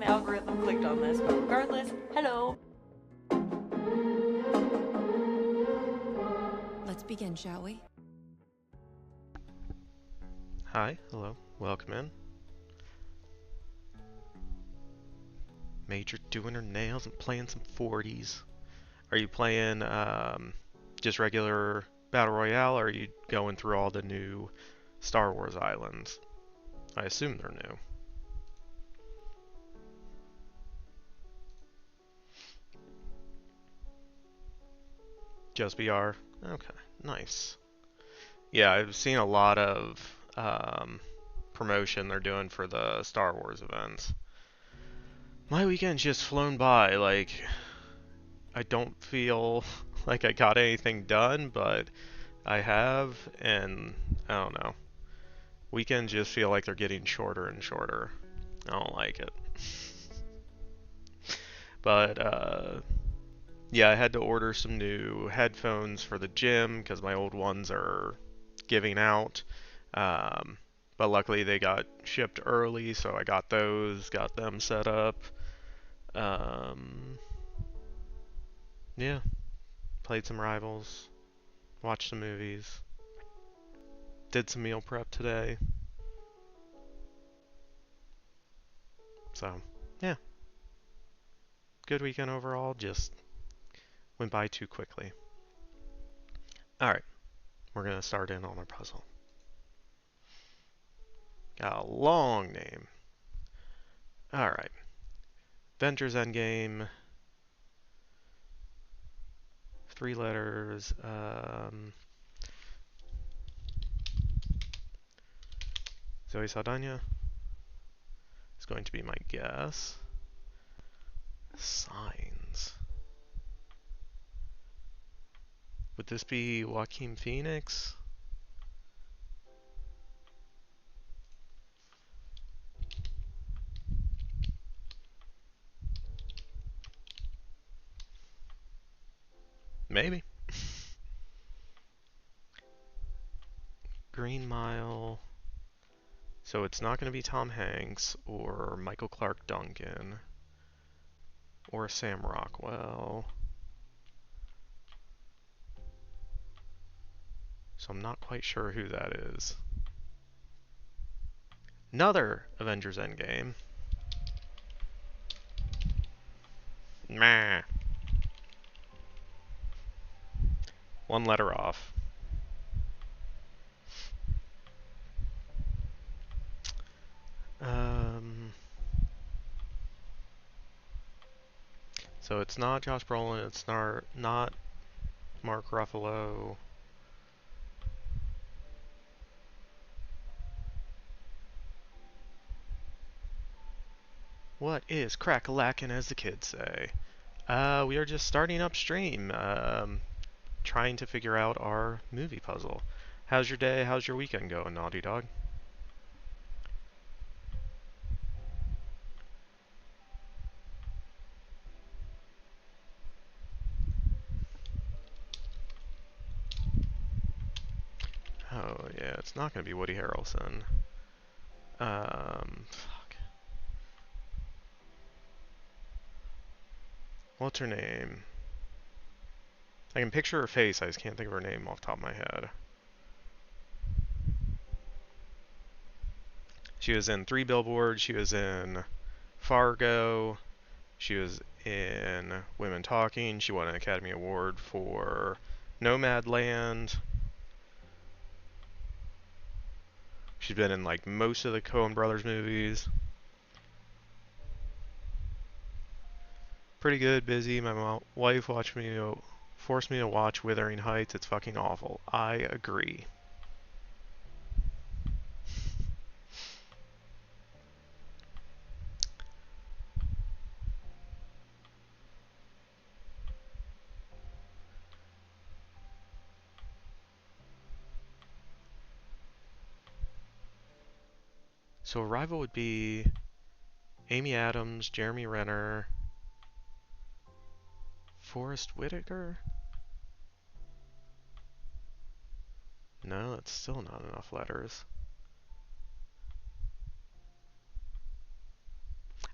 algorithm clicked on this, but regardless, hello. Let's begin, shall we? Hi, hello, welcome in. Major doing her nails and playing some 40s. Are you playing just regular Battle Royale, or are you going through all the new Star Wars islands? I assume they're new. Just BR? Okay, nice. Yeah, I've seen a lot of promotion they're doing for the Star Wars events. My weekend's just flown by, like, I don't feel like I got anything done, but I have, and I don't know. Weekends just feel like they're getting shorter and shorter. I don't like it. But, yeah, I had to order some new headphones for the gym because my old ones are giving out. Um, but luckily they got shipped early, so I got those, got them set up. Um, yeah, played some Rivals, watched some movies, did some meal prep today. So, yeah, good weekend overall, just went by too quickly. Alright, we're going to start in on our puzzle. Got a long name. Alright, Avengers Endgame, 3 letters. Zoe Saldana is going to be my guess. Signs. Would this be Joaquin Phoenix? Maybe. Green Mile. So it's not going to be Tom Hanks or Michael Clark Duncan or Sam Rockwell. So I'm not quite sure who that is. Another Avengers Endgame. Meh. 1 letter off. Um, so it's not Josh Brolin, it's not Mark Ruffalo. What is crack-a-lackin', as the kids say? We are just starting upstream, trying to figure out our movie puzzle. How's your day? How's your weekend going, Naughty Dog? Oh, yeah, it's not going to be Woody Harrelson. Fuck. What's her name? I can picture her face, I just can't think of her name off the top of my head. She was in 3 Billboards, she was in Fargo, she was in Women Talking, she won an Academy Award for Nomadland. She's been in like most of the Coen Brothers movies. Pretty good, busy. My wife forced me to watch Wuthering Heights. It's fucking awful. I agree. So Arrival would be Amy Adams, Jeremy Renner, Forrest Whitaker? No, that's still not enough letters.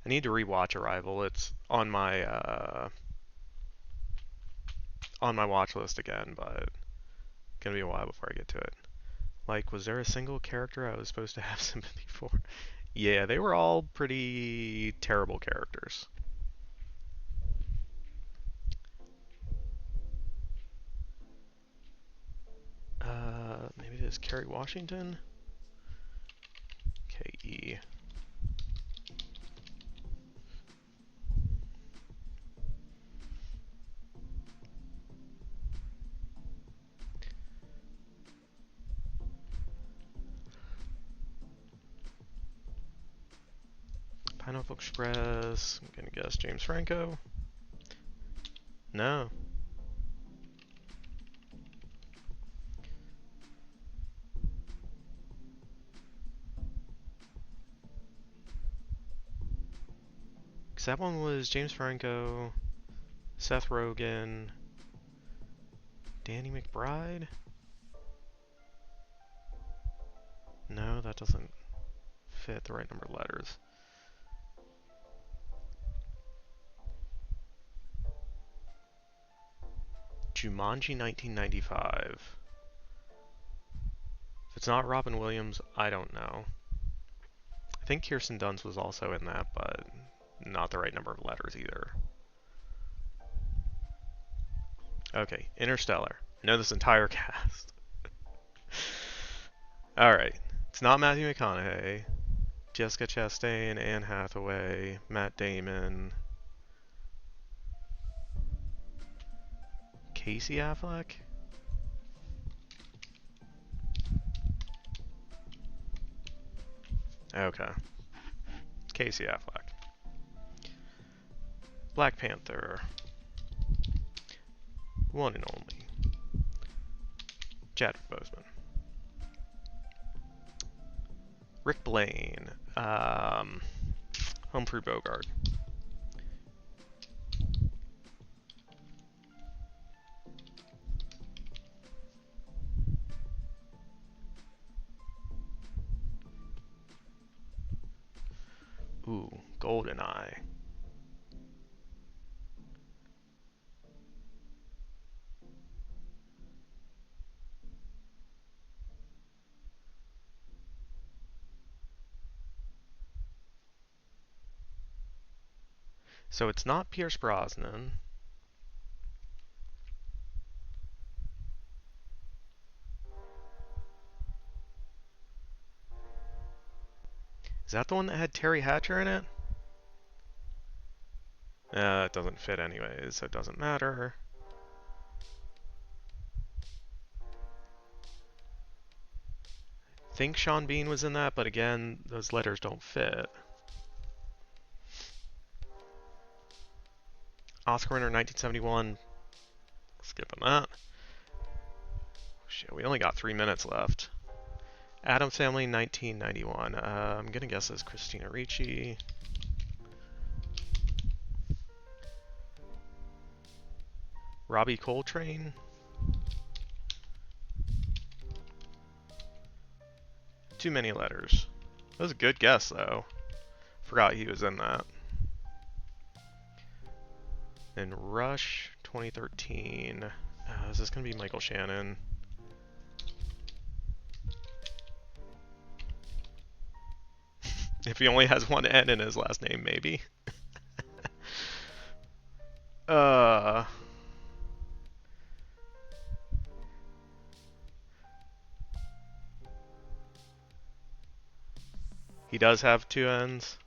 I need to rewatch Arrival. It's on my watch list again, but gonna be a while before I get to it. Like, was there a single character I was supposed to have sympathy for? Yeah, they were all pretty terrible characters. Maybe it is Kerry Washington? K-E. Pineapple Express. I'm gonna guess James Franco. No. Because that one was James Franco, Seth Rogen, Danny McBride? No, that doesn't fit the right number of letters. Jumanji 1995. If it's not Robin Williams, I don't know. I think Kirsten Dunst was also in that, but not the right number of letters either. Okay, Interstellar. I know this entire cast. Alright, it's not Matthew McConaughey. Jessica Chastain, Anne Hathaway, Matt Damon, Casey Affleck? Okay. Casey Affleck. Black Panther. One and only. Chadwick Boseman. Rick Blaine. Humphrey Bogart. Ooh, GoldenEye. So it's not Pierce Brosnan. Is that the one that had Terry Hatcher in it? It doesn't fit anyways, so it doesn't matter. I think Sean Bean was in that, but again, those letters don't fit. Oscar winner 1971. Skipping that. Shit, we only got 3 minutes left. Addams Family 1991. I'm gonna guess it's Christina Ricci. Robbie Coltrane. Too many letters. That was a good guess though. Forgot he was in that. And Rush 2013. Is this gonna be Michael Shannon? If he only has one N in his last name, maybe. uh. He does have 2 N's.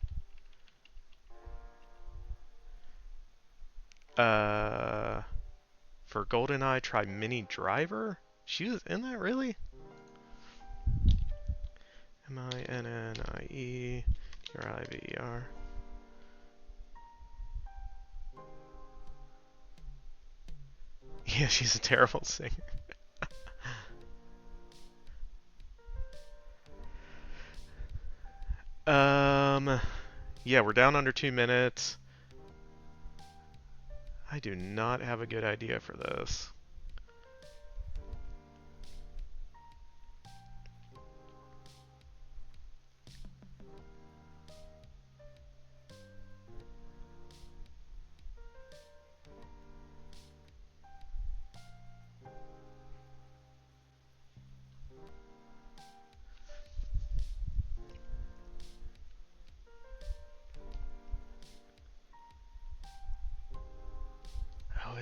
For GoldenEye, try Minnie Driver? She was in that, really? Minnie Driver. Yeah, she's a terrible singer. Yeah, we're down under 2 minutes. I do not have a good idea for this.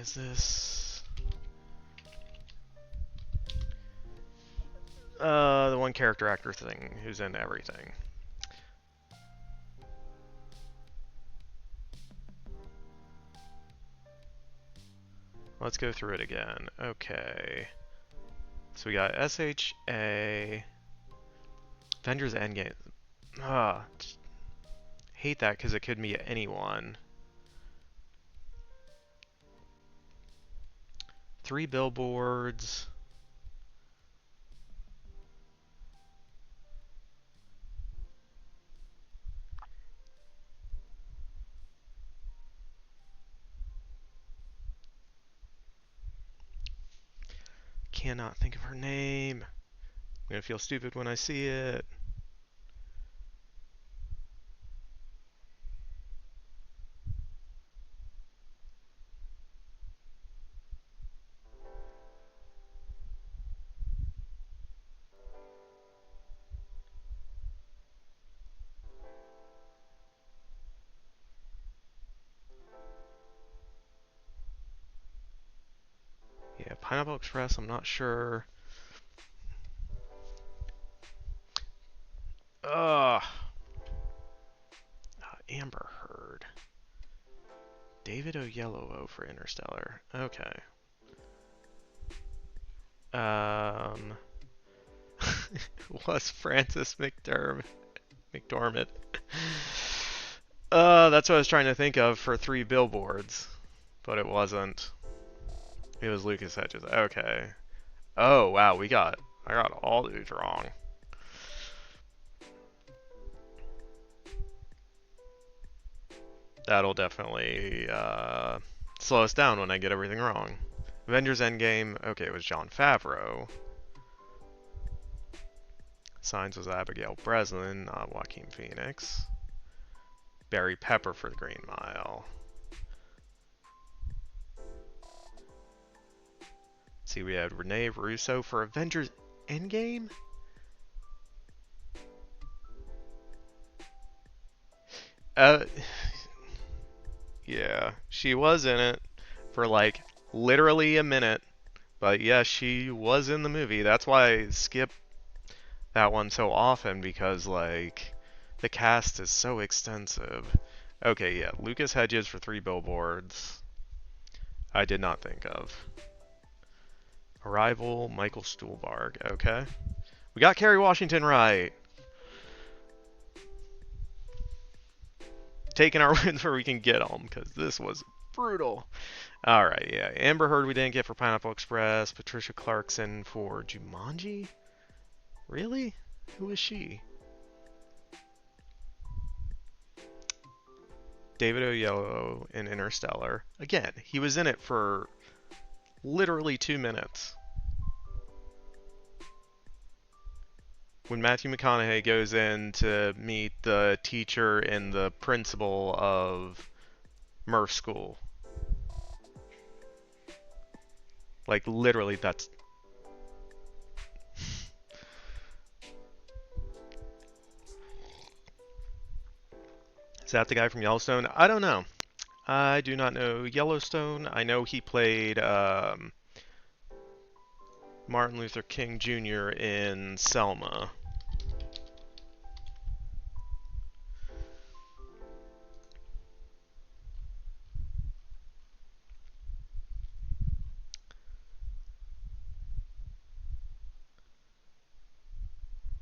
is this? The one character actor thing who's in everything. Let's go through it again. Okay. So we got SHA, Avengers Endgame. Hate that because it could be anyone. 3 billboards. Cannot think of her name. I'm gonna feel stupid when I see it. Yeah, Pineapple Express, I'm not sure. Ugh. Amber Heard. David Oyelowo for Interstellar. Okay. Was Francis McDormand. That's what I was trying to think of for 3 billboards, but it wasn't. It was Lucas Hedges. Okay. Oh wow, I got all these wrong. That'll definitely slow us down when I get everything wrong. Avengers Endgame. Okay, it was Jon Favreau. Signs was Abigail Breslin, not Joaquin Phoenix. Barry Pepper for the Green Mile. See, we had Rene Russo for Avengers Endgame? Yeah, she was in it for like literally a minute. But yeah, she was in the movie. That's why I skip that one so often, because like the cast is so extensive. Okay, yeah, Lucas Hedges for 3 billboards. I did not think of. Arrival, Michael Stuhlbarg. Okay. We got Kerry Washington right. Taking our wins where we can get them, because this was brutal. Alright, yeah. Amber Heard we didn't get for Pineapple Express. Patricia Clarkson for Jumanji? Really? Who is she? David Oyelowo in Interstellar. Again, he was in it for literally 2 minutes. When Matthew McConaughey goes in to meet the teacher and the principal of Murph School. Like, literally, that's... Is that the guy from Yellowstone? I don't know. I do not know Yellowstone. I know he played Martin Luther King Jr. in Selma.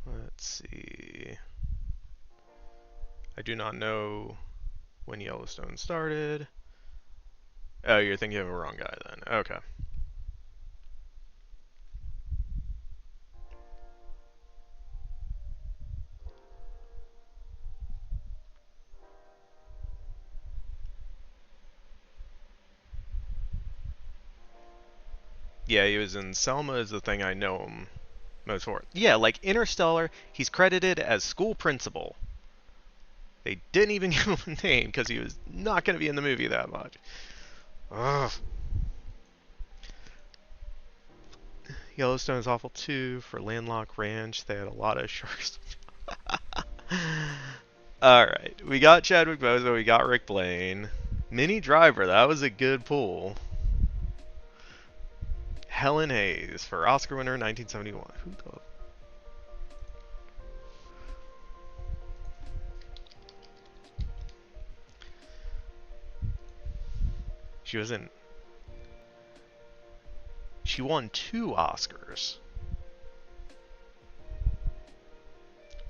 Let's see. I do not know when Yellowstone started. Oh, you're thinking of a wrong guy then. Okay. Yeah, he was in Selma is the thing I know him most for. Yeah, like Interstellar, he's credited as school principal. They didn't even give him a name because he was not going to be in the movie that much. Ugh. Yellowstone is awful too. For Landlocked Ranch, they had a lot of sharks. Alright, we got Chadwick Boseman, we got Rick Blaine. Minnie Driver, that was a good pull. Helen Hayes for Oscar winner 1971. Who the? She was in. She won 2 Oscars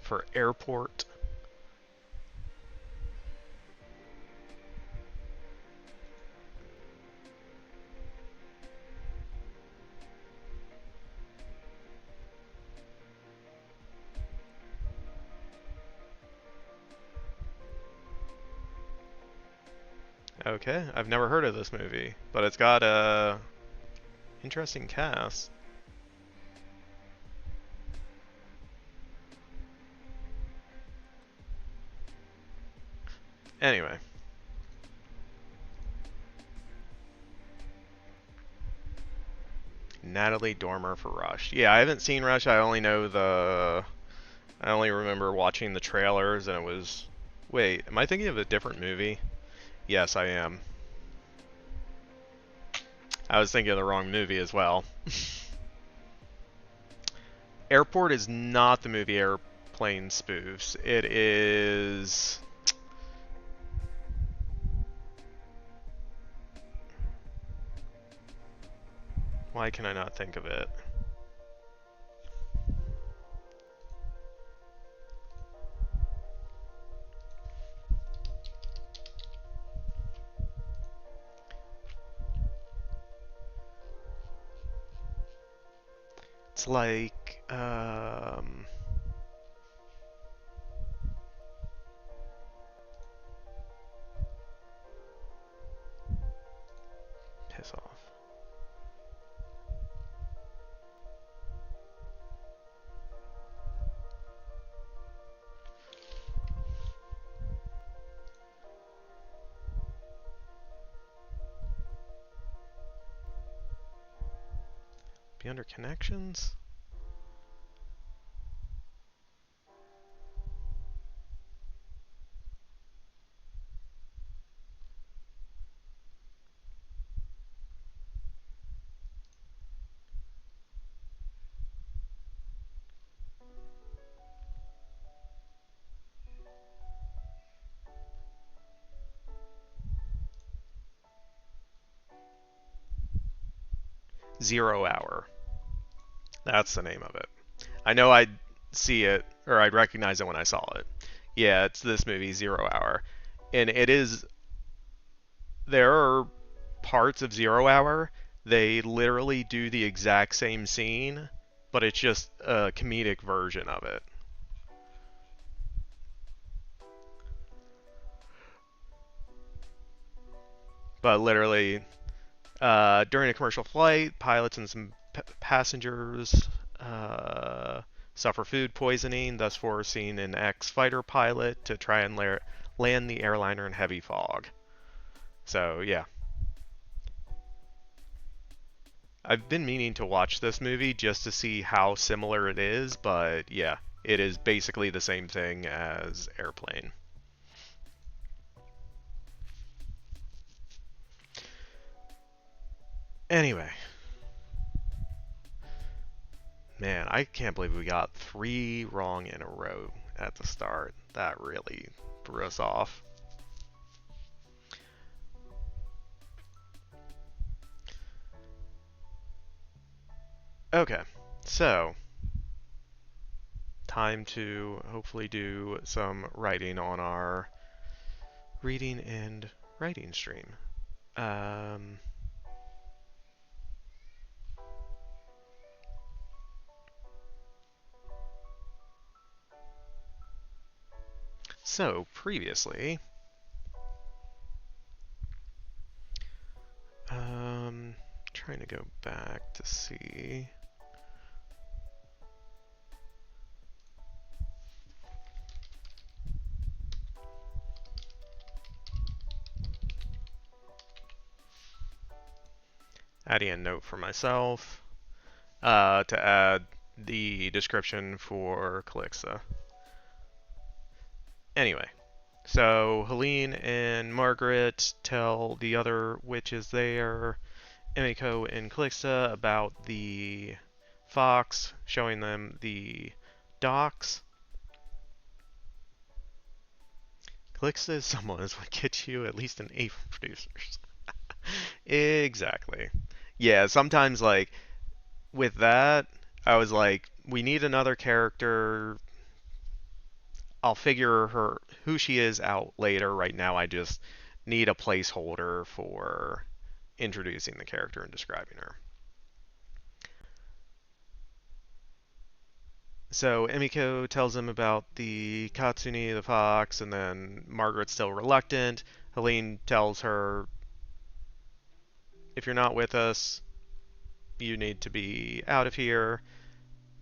for Airport. Okay, I've never heard of this movie, but it's got a interesting cast. Anyway. Natalie Dormer for Rush. Yeah, I haven't seen Rush. I only remember watching the trailers and it was... Wait, am I thinking of a different movie? Yes, I am. I was thinking of the wrong movie as well. Airport is not the movie Airplane spoofs. It is... Why can I not think of it? It's like, piss off. Be under connections? Zero Hour. That's the name of it. I know I'd see it, or I'd recognize it when I saw it. Yeah, it's this movie, Zero Hour. And it is... There are parts of Zero Hour, they literally do the exact same scene, but it's just a comedic version of it. But literally, during a commercial flight, pilots and some passengers suffer food poisoning, thus forcing an ex-fighter pilot to try and land the airliner in heavy fog. So, yeah. I've been meaning to watch this movie just to see how similar it is, but yeah, it is basically the same thing as Airplane. Anyway. Man, I can't believe we got 3 wrong in a row at the start. That really threw us off. Okay, so time to hopefully do some writing on our reading and writing stream. So, previously, trying to go back to see. Adding a note for myself to add the description for Calixa. Anyway, so Helene and Margaret tell the other witches there Emiko and Calixta about the fox, showing them the docks. Calixta is someone who's like get you at least an A for producers. Exactly. Yeah, sometimes like with that, I was like, we need another character. I'll figure her who she is out later. Right now, I just need a placeholder for introducing the character and describing her. So Emiko tells him about the Katsuni, the fox, and then Margaret's still reluctant. Helene tells her, if you're not with us, you need to be out of here.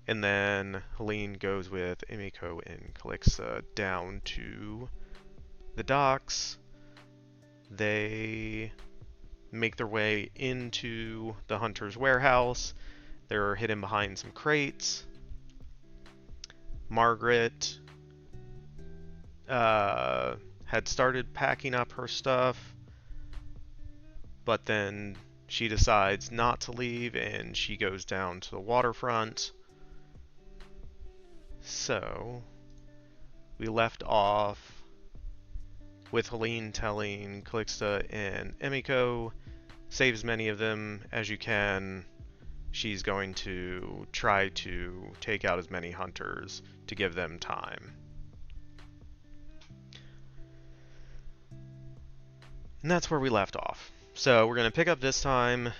And then Helene goes with Emiko and Calixa down to the docks. They make their way into the hunter's warehouse. They're hidden behind some crates. Margaret had started packing up her stuff, but then she decides not to leave and she goes down to the waterfront. So we left off with Helene telling Calixta and Emiko, save as many of them as you can. She's going to try to take out as many hunters to give them time. And that's where we left off. So we're going to pick up this time.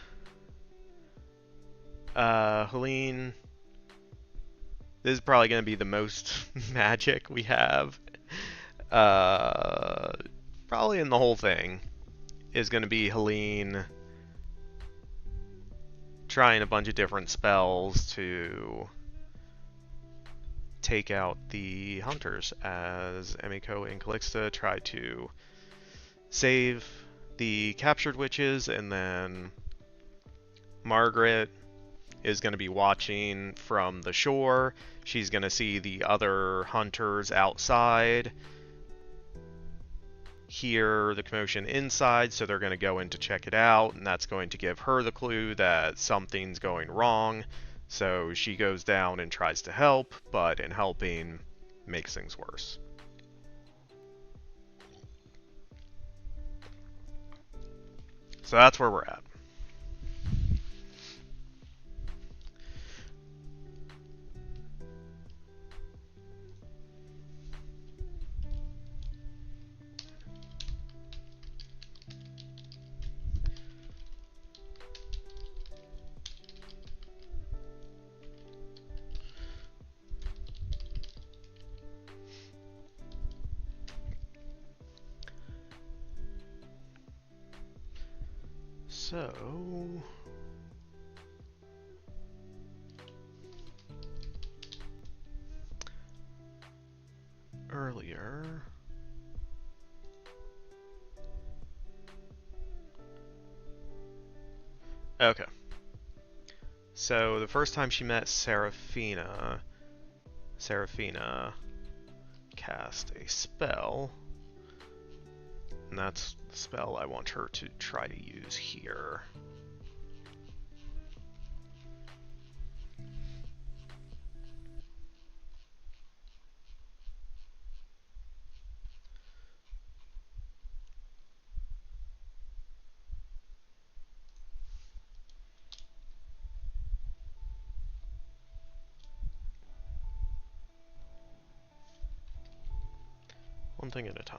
Helene, this is probably going to be the most magic we have. Probably in the whole thing is going to be Helene trying a bunch of different spells to take out the hunters as Emiko and Calixta try to save the captured witches, and then Margaret is going to be watching from the shore. She's going to see the other hunters outside, hear the commotion inside, so they're going to go in to check it out, and that's going to give her the clue that something's going wrong. So she goes down and tries to help, but in helping, makes things worse. So that's where we're at. So earlier, okay. So the first time she met Seraphina cast a spell, and that's the spell I want her to try to use here. One thing at a time.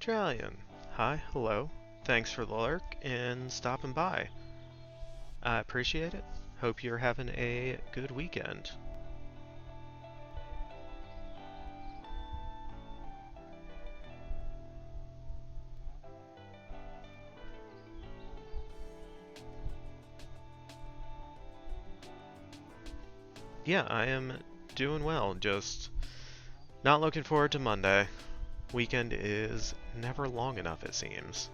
Australian. Hi, hello. Thanks for the lurk and stopping by. I appreciate it. Hope you're having a good weekend. Yeah, I am doing well. Just not looking forward to Monday. Weekend is never long enough, it seems.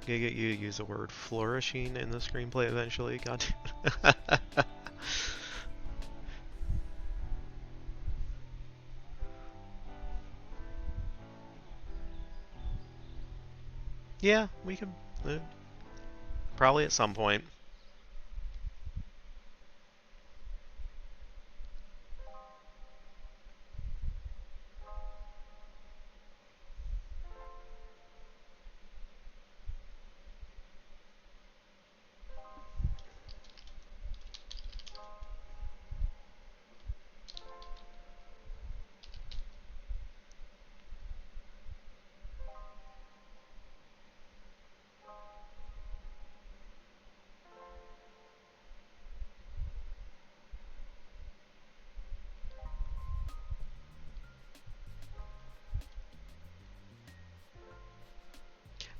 Gonna get you to use the word flourishing in the screenplay eventually. God. Yeah, we could probably at some point.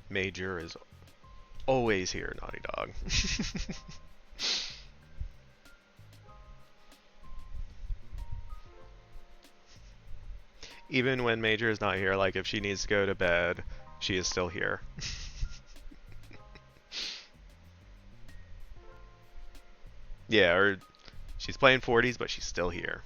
Major is always here, Naughty Dog. Even when Major is not here, like if she needs to go to bed, she is still here. Yeah, or she's playing 40s, but she's still here.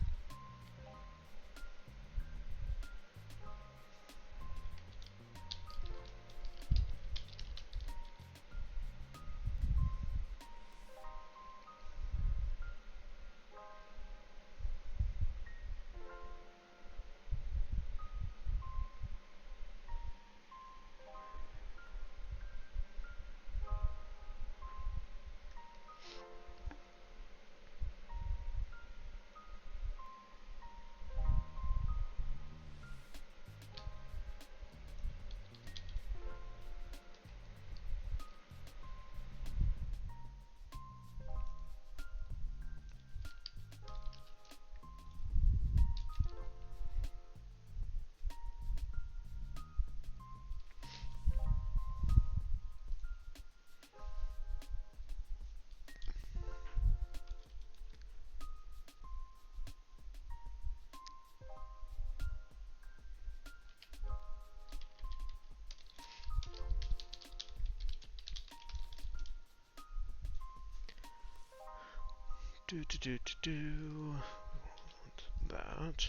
Do do do do do. That.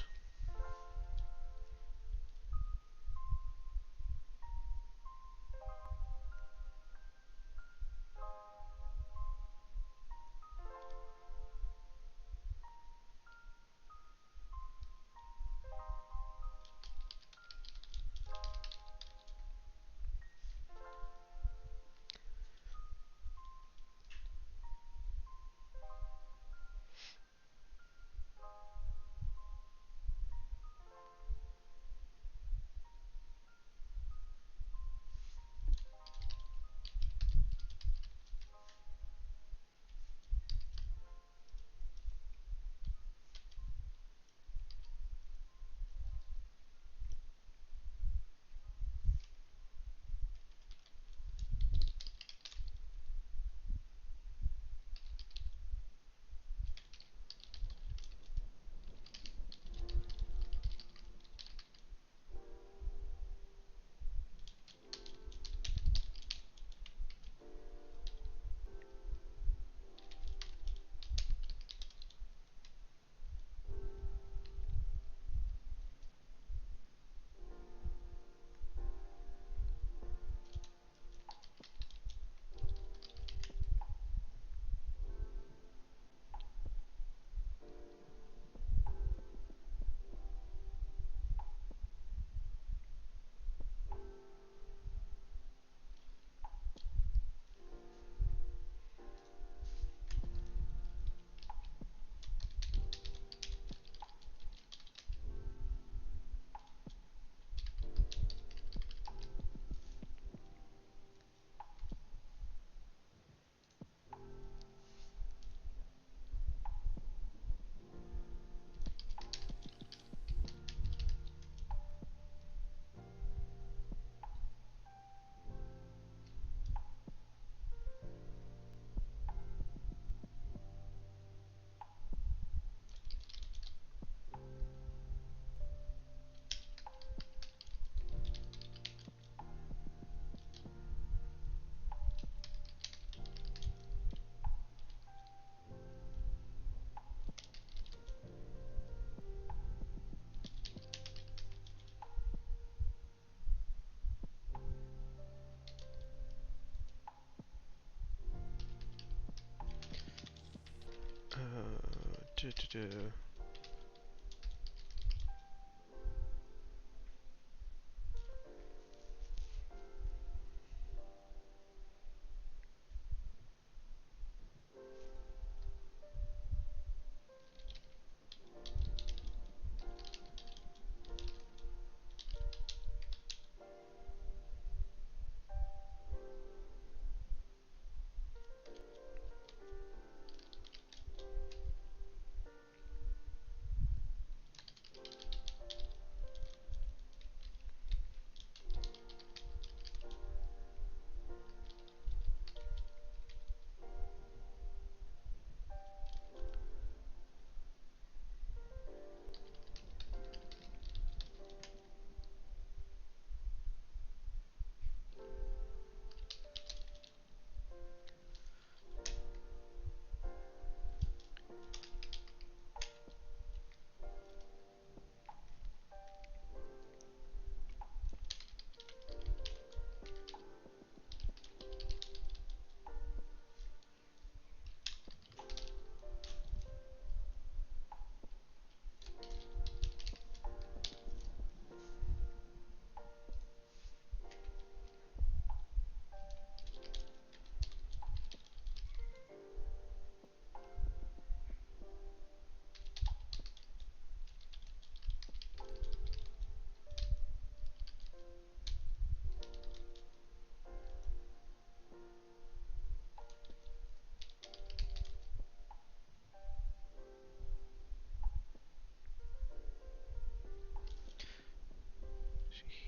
Du-du-du.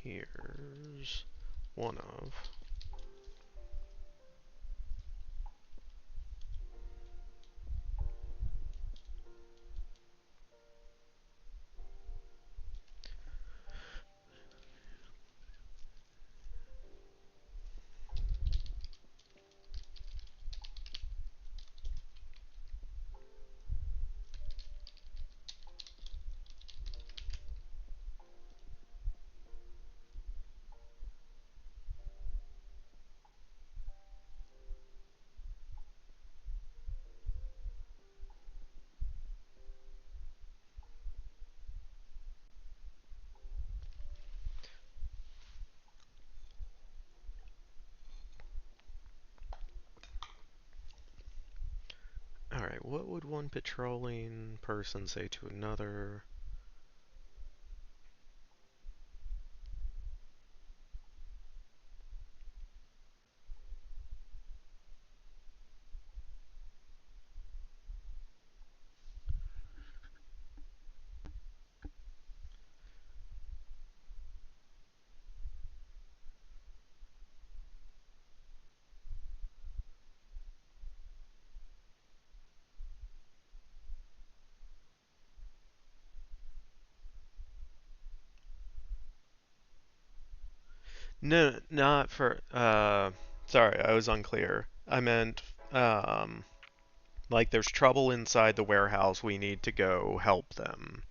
Here's one of. Alright, what would one patrolling person say to another? No, not for, sorry, I was unclear. I meant, like there's trouble inside the warehouse, we need to go help them.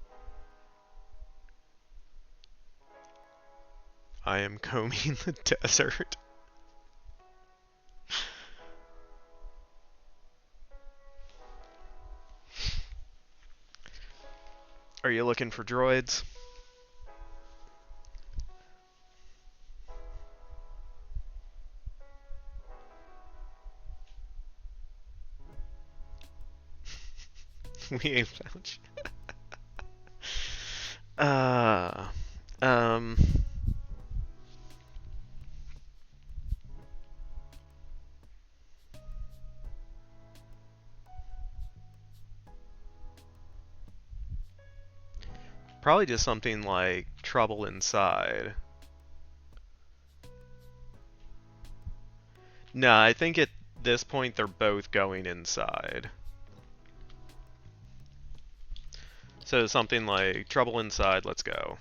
I am combing the desert. Are you looking for droids? We ain't found you. Um, probably just something like trouble inside. No, I think at this point they're both going inside. So something like trouble inside, let's go.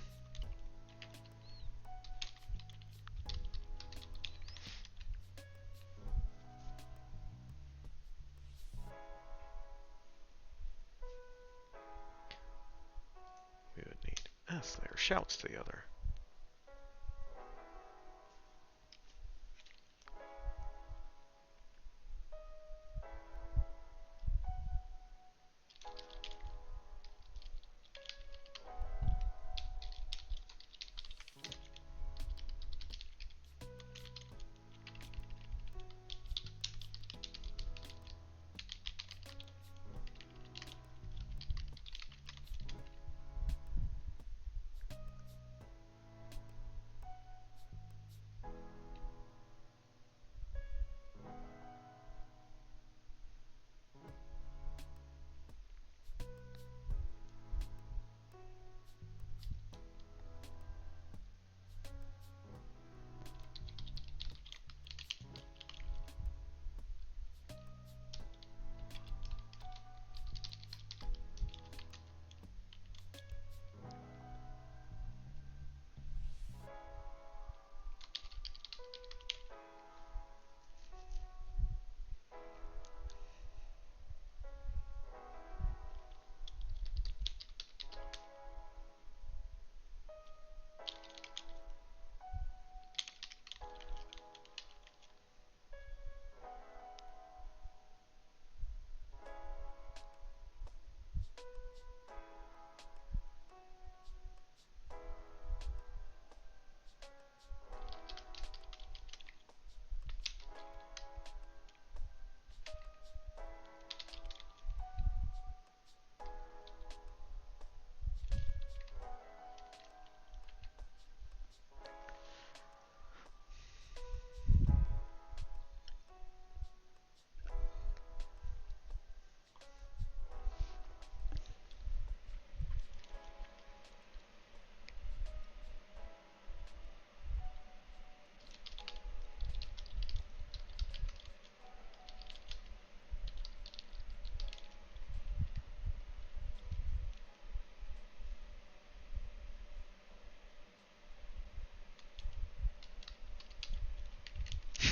We would need S there, shouts to the other.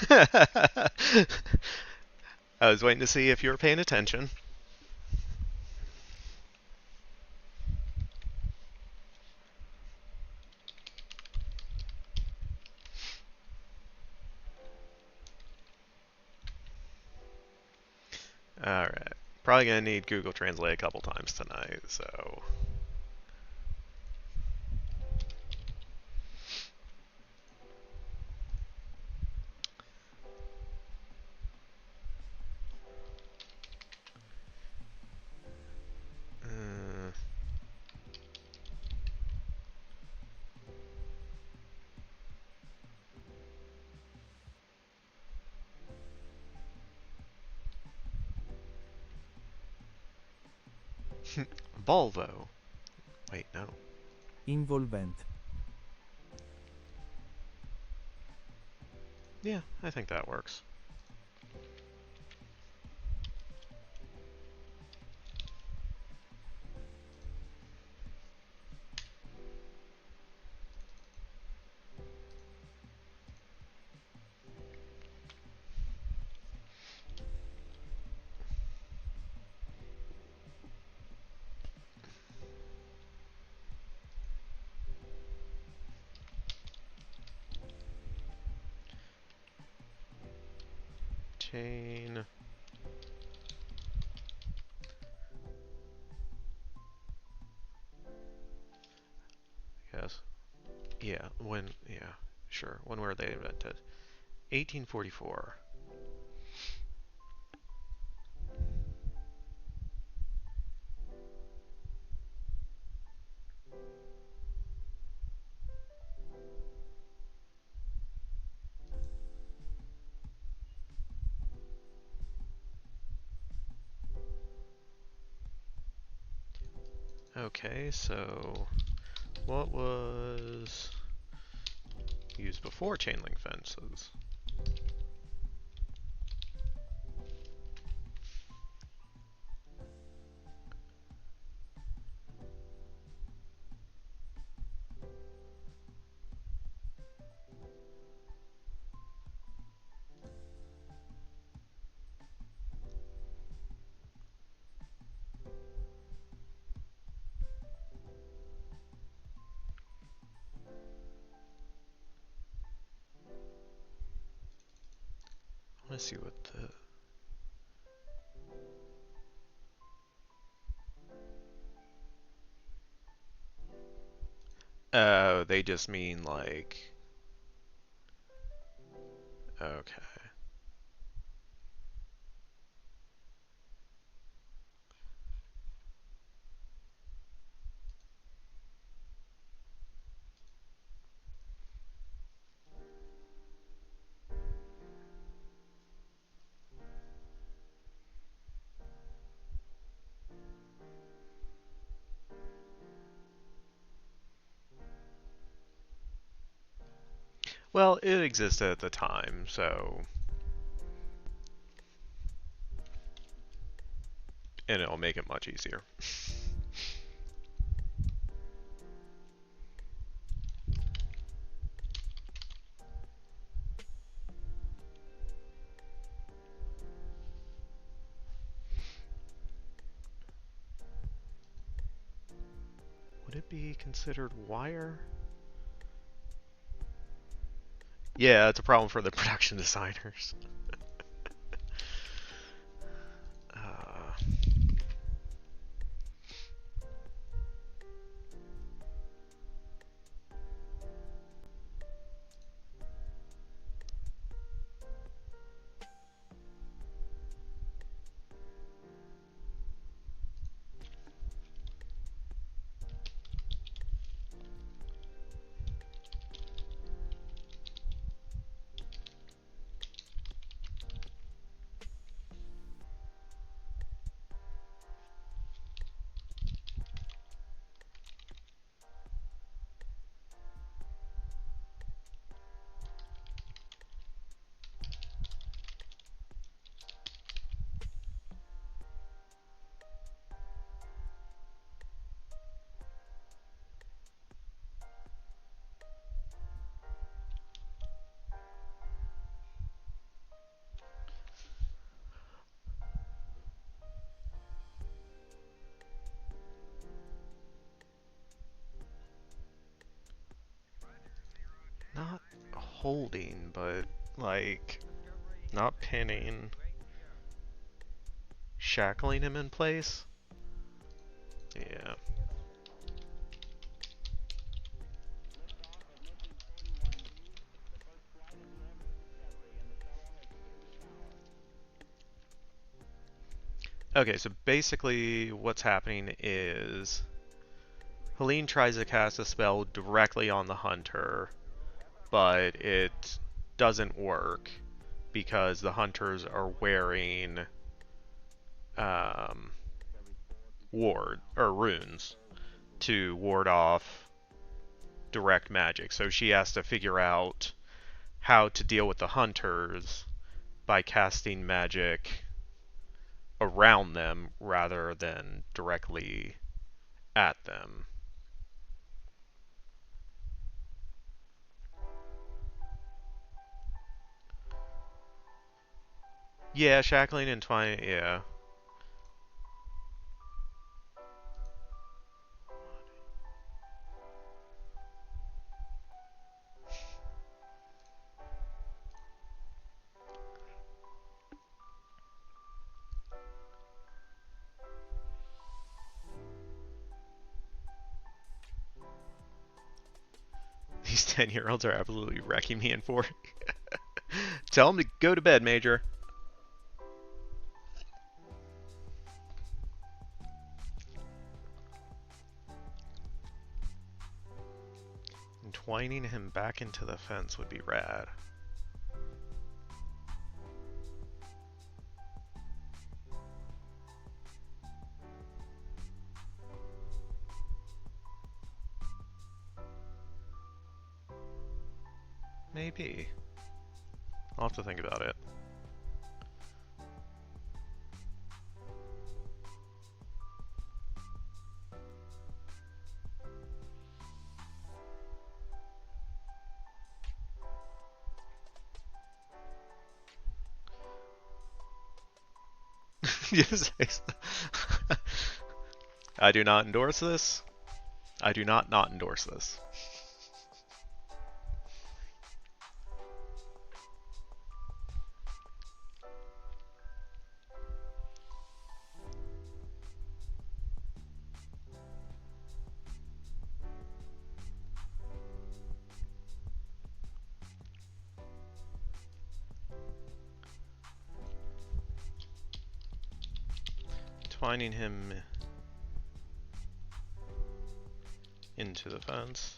I was waiting to see if you were paying attention. Alright. Probably gonna need Google Translate a couple times tonight, so. Uh, Volvo. Wait, no. Involvent. Yeah, I think that works. Chain. Yes. Yeah, sure. When were they invented? 1844. Okay, so what was used before chain link fences? I want to see what the... Oh, they just mean like... Okay. Well, it existed at the time, so... And it'll make it much easier. Would it be considered wire? Yeah, it's a problem for the production designers. uh, holding, but like not pinning. Shackling him in place? Yeah. Okay, so basically what's happening is Helene tries to cast a spell directly on the hunter, but it doesn't work because the hunters are wearing um, ward or runes to ward off direct magic. So she has to figure out how to deal with the hunters by casting magic around them rather than directly at them. Yeah, shackling and twine, yeah. These 10-year-olds are absolutely wrecking me in 4. Tell them to go to bed, Major. And twining him back into the fence would be rad. Maybe. I'll have to think about it. Yes. I do not endorse this. I do not endorse this. Twining him into the fence.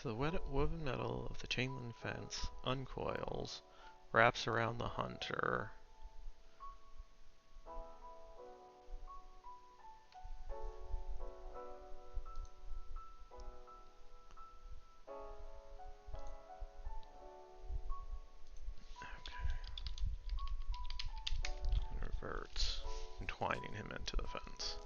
So the woven metal of the chain link fence uncoils, wraps around the hunter. Okay. In starts entwining him into the fence.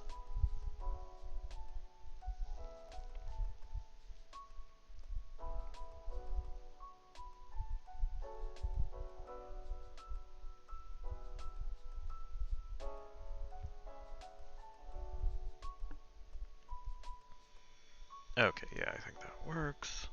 Okay, yeah, I think that works.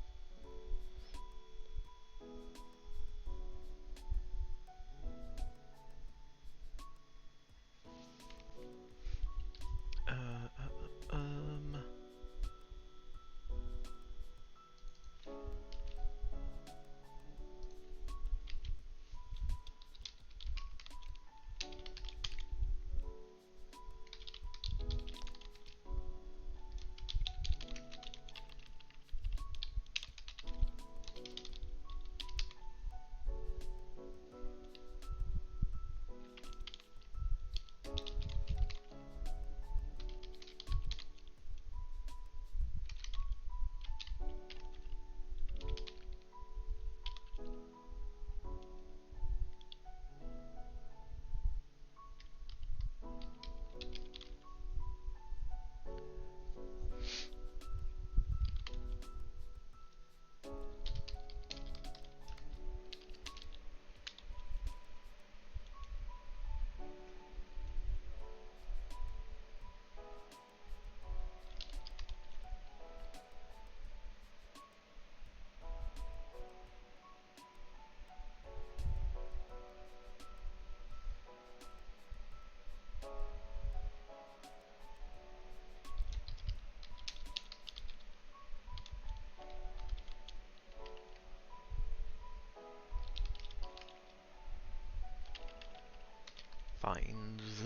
Finds.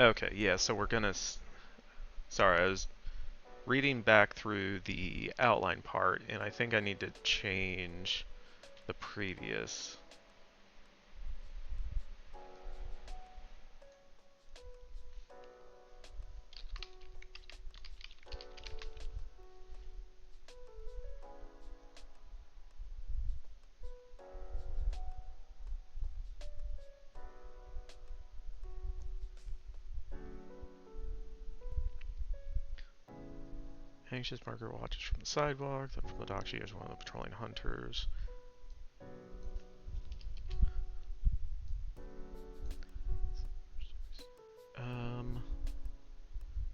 Okay, yeah, so we're gonna... Sorry, I was reading back through the outline part, and I think I need to change the previous. Anxious marker watches from the sidewalk, then from the dock she is one of the patrolling hunters.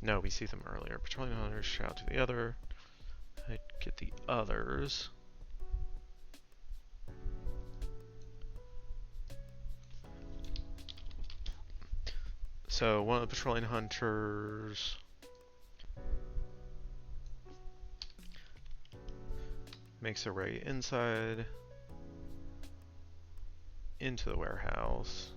No, we see them earlier. Patrolling hunters shout to the other. I get the others. So one of the patrolling hunters makes their way inside into the warehouse.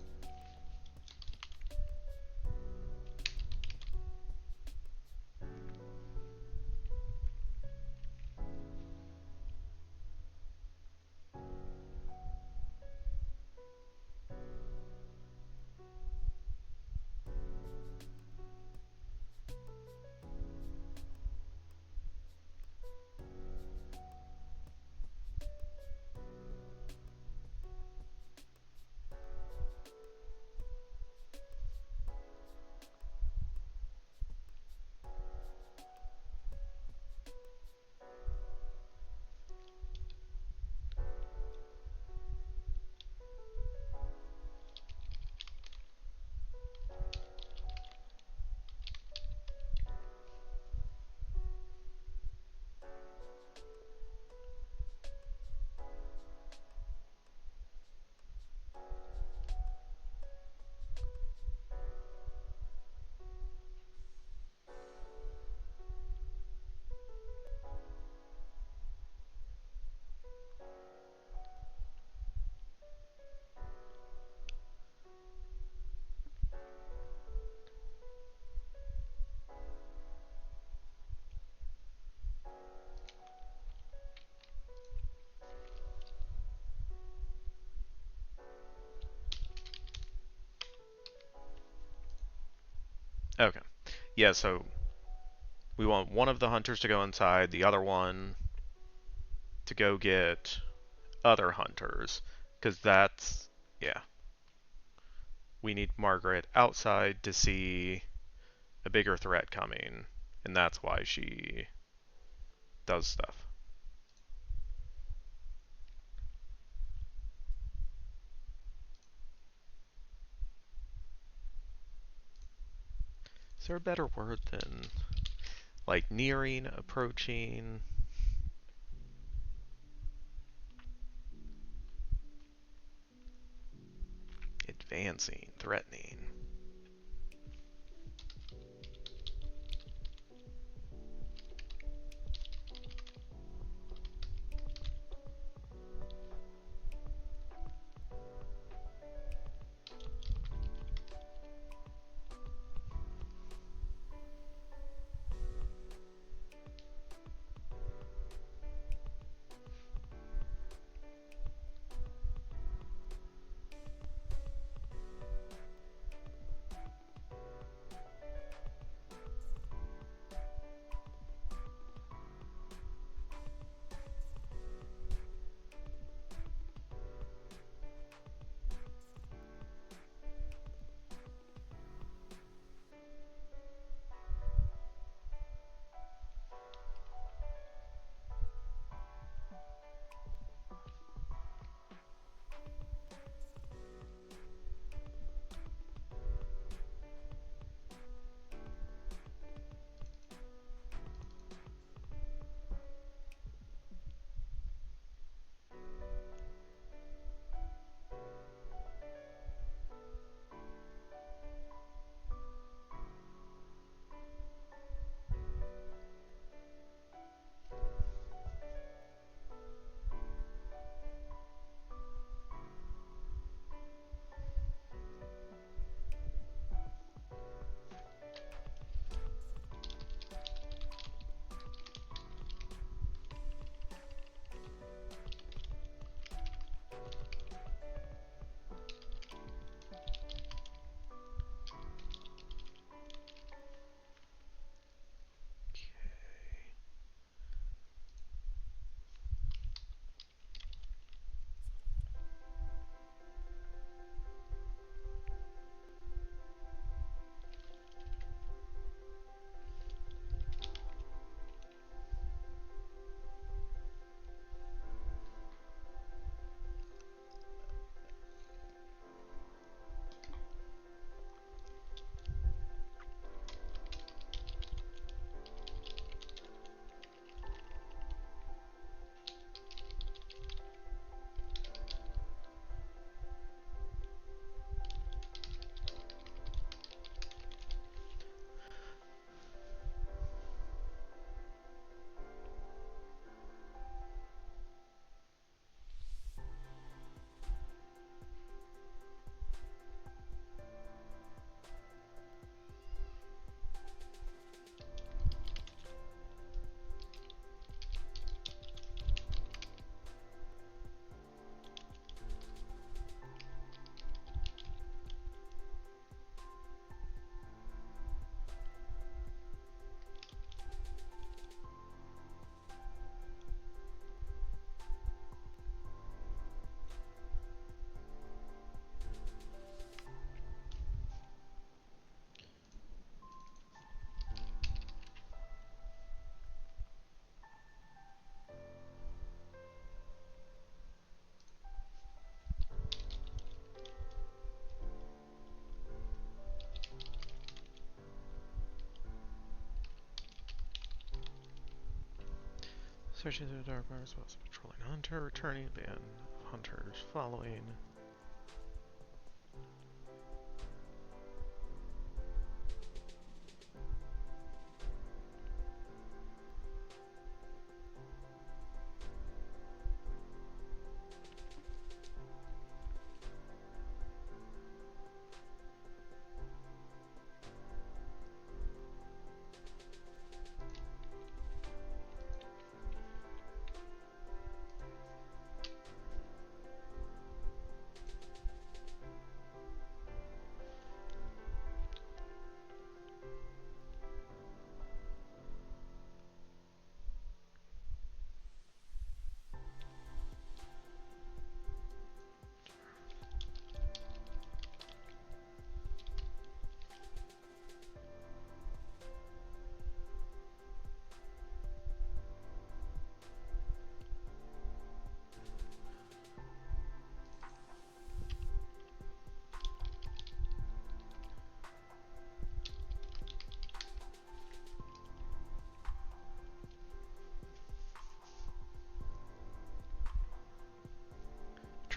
Yeah, so we want one of the hunters to go inside, the other one to go get other hunters. Because that's, yeah. We need Margaret outside to see a bigger threat coming, and that's why she does stuff. Is there a better word than, like, nearing, approaching? Advancing, threatening. Searching through the dark forest while patrolling hunter, returning, band hunters following.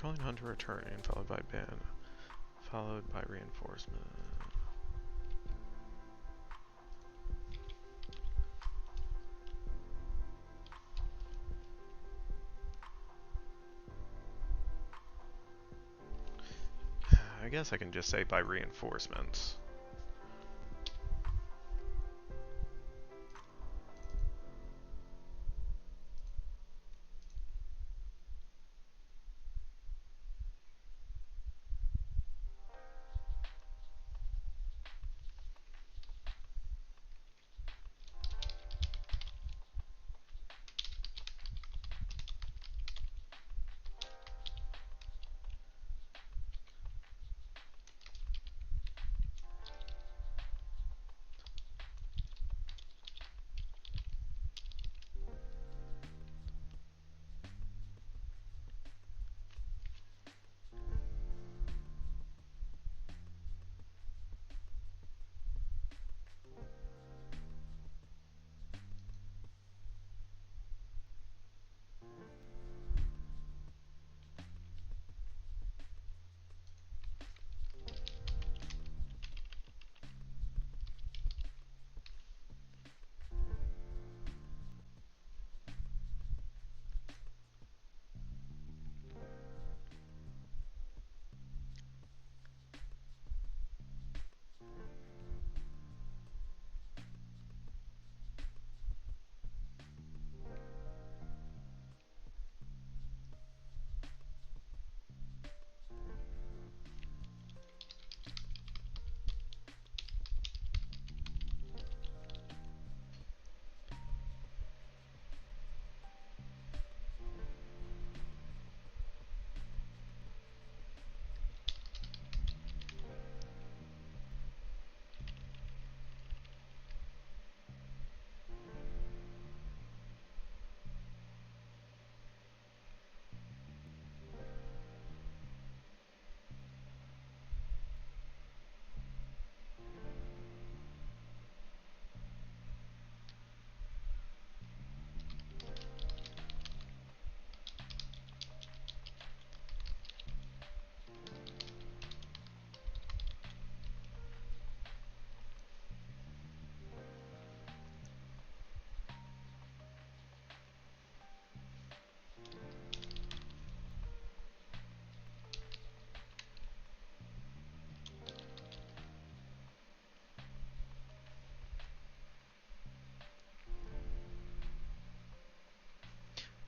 Patrolling hunter returning, followed by band, followed by reinforcement. I guess I can just say by reinforcements.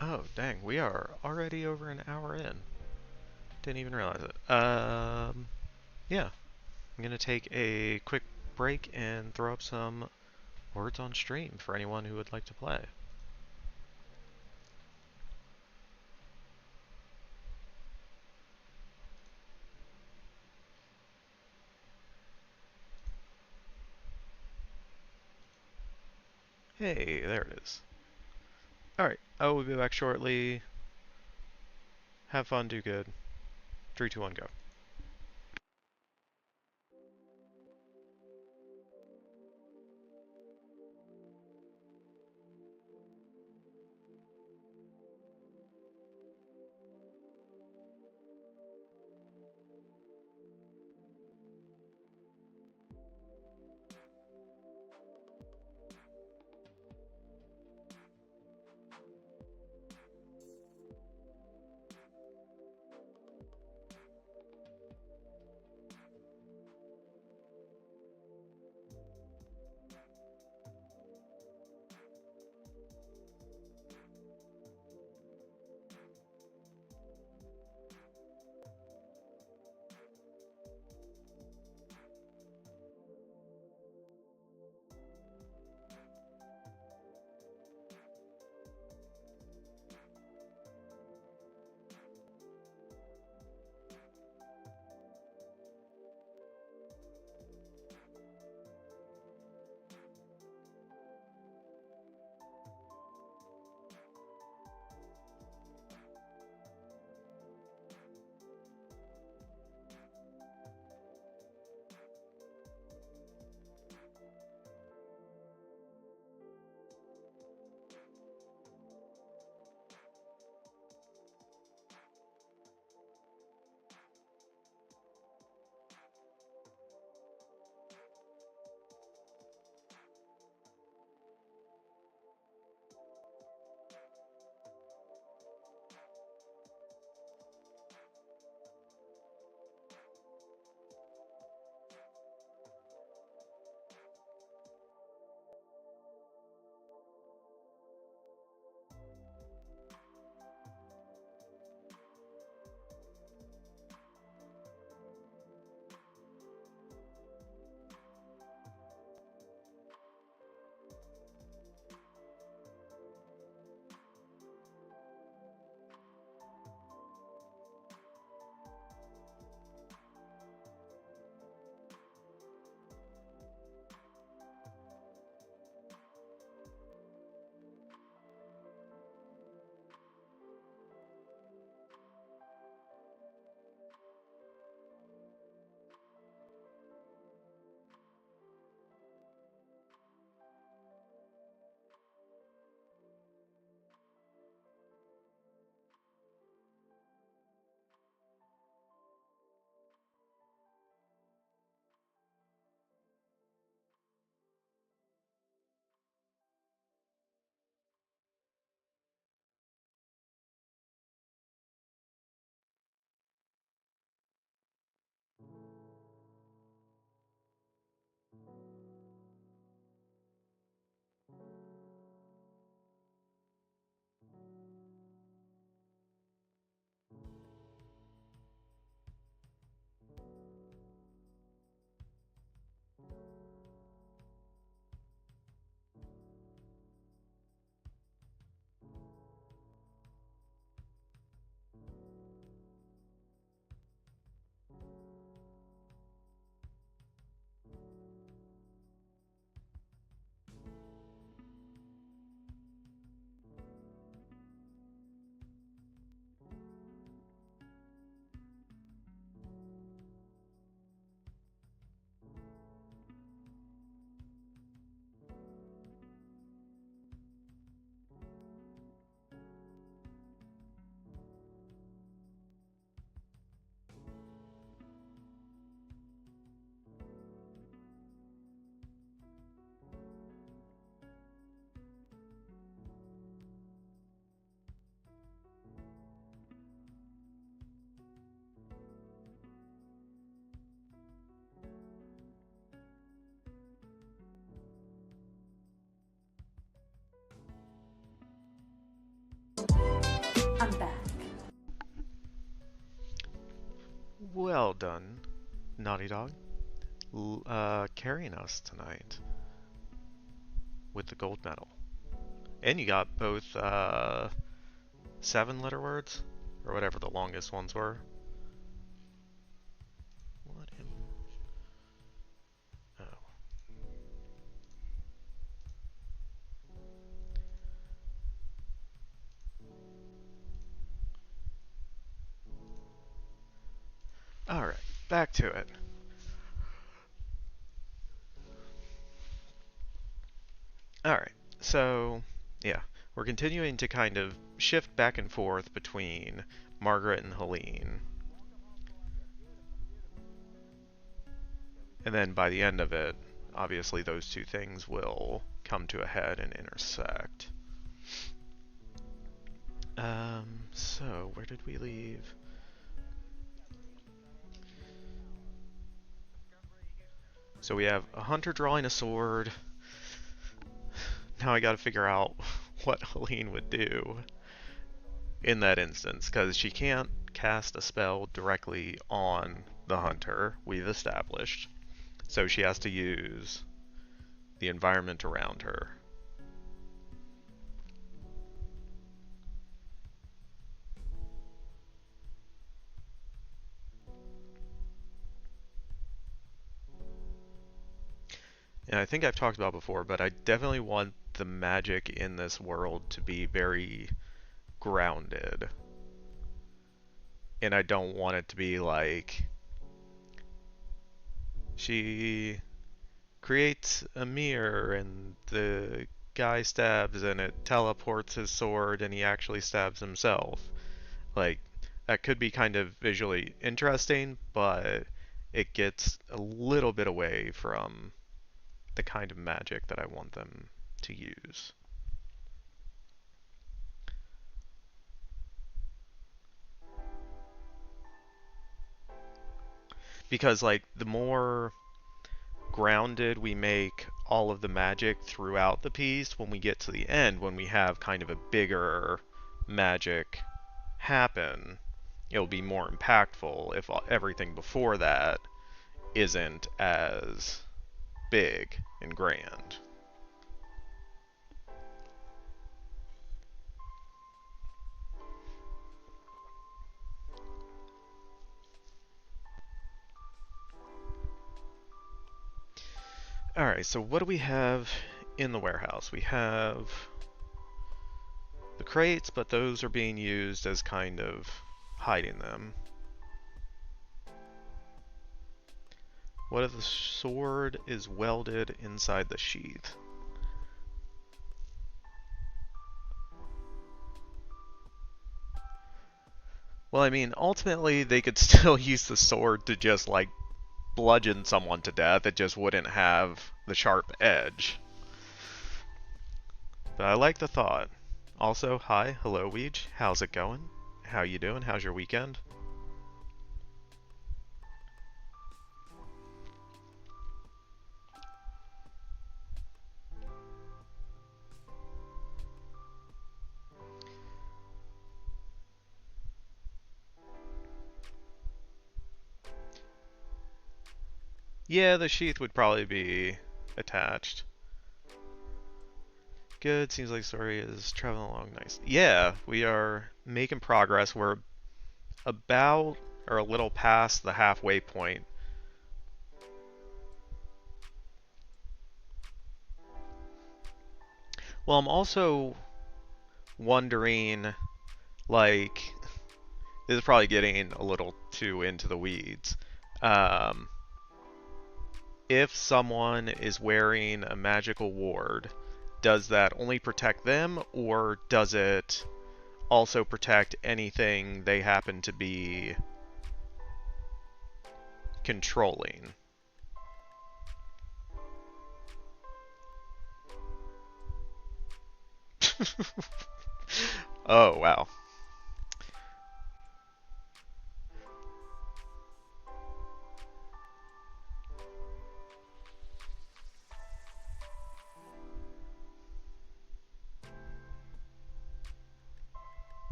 Oh, dang, we are already over an hour in. Didn't even realize it. Yeah, I'm gonna take a quick break and throw up some words on stream for anyone who would like to play. Hey, there it is. Alright, I will be back shortly. Have fun, do good. 3, 2, 1, go. Well done, Naughty Dog. Carrying us tonight with the gold medal. And you got both 7-letter words, or whatever the longest ones were. What am... Oh. Alright, back to it. Alright, so, yeah. We're continuing to kind of shift back and forth between Margaret and Helene. And then by the end of it, obviously those two things will come to a head and intersect. So where did we leave? So we have a hunter drawing a sword. Now I gotta figure out what Helene would do in that instance, because she can't cast a spell directly on the hunter, we've established. So she has to use the environment around her. And I think I've talked about before, but I definitely want the magic in this world to be very grounded. And I don't want it to be like she creates a mirror and the guy stabs and it teleports his sword and he actually stabs himself. Like, that could be kind of visually interesting, but it gets a little bit away from the kind of magic that I want them to use. Because, like, the more grounded we make all of the magic throughout the piece, when we get to the end, when we have kind of a bigger magic happen, it'll be more impactful if everything before that isn't as big and grand. Alright, so what do we have in the warehouse? We have the crates, but those are being used as kind of hiding them. What if the sword is welded inside the sheath? Well, I mean, ultimately they could still use the sword to just, like, bludgeon someone to death. It just wouldn't have the sharp edge. But I like the thought. Also, hi, hello Weege, how's it going? How you doing? How's your weekend? Yeah, the sheath would probably be attached. Good, seems like story is traveling along nice. Yeah, we are making progress. We're about, or a little past the halfway point. Well, I'm also wondering, like, this is probably getting a little too into the weeds. If someone is wearing a magical ward, does that only protect them, or does it also protect anything they happen to be controlling? Oh, wow.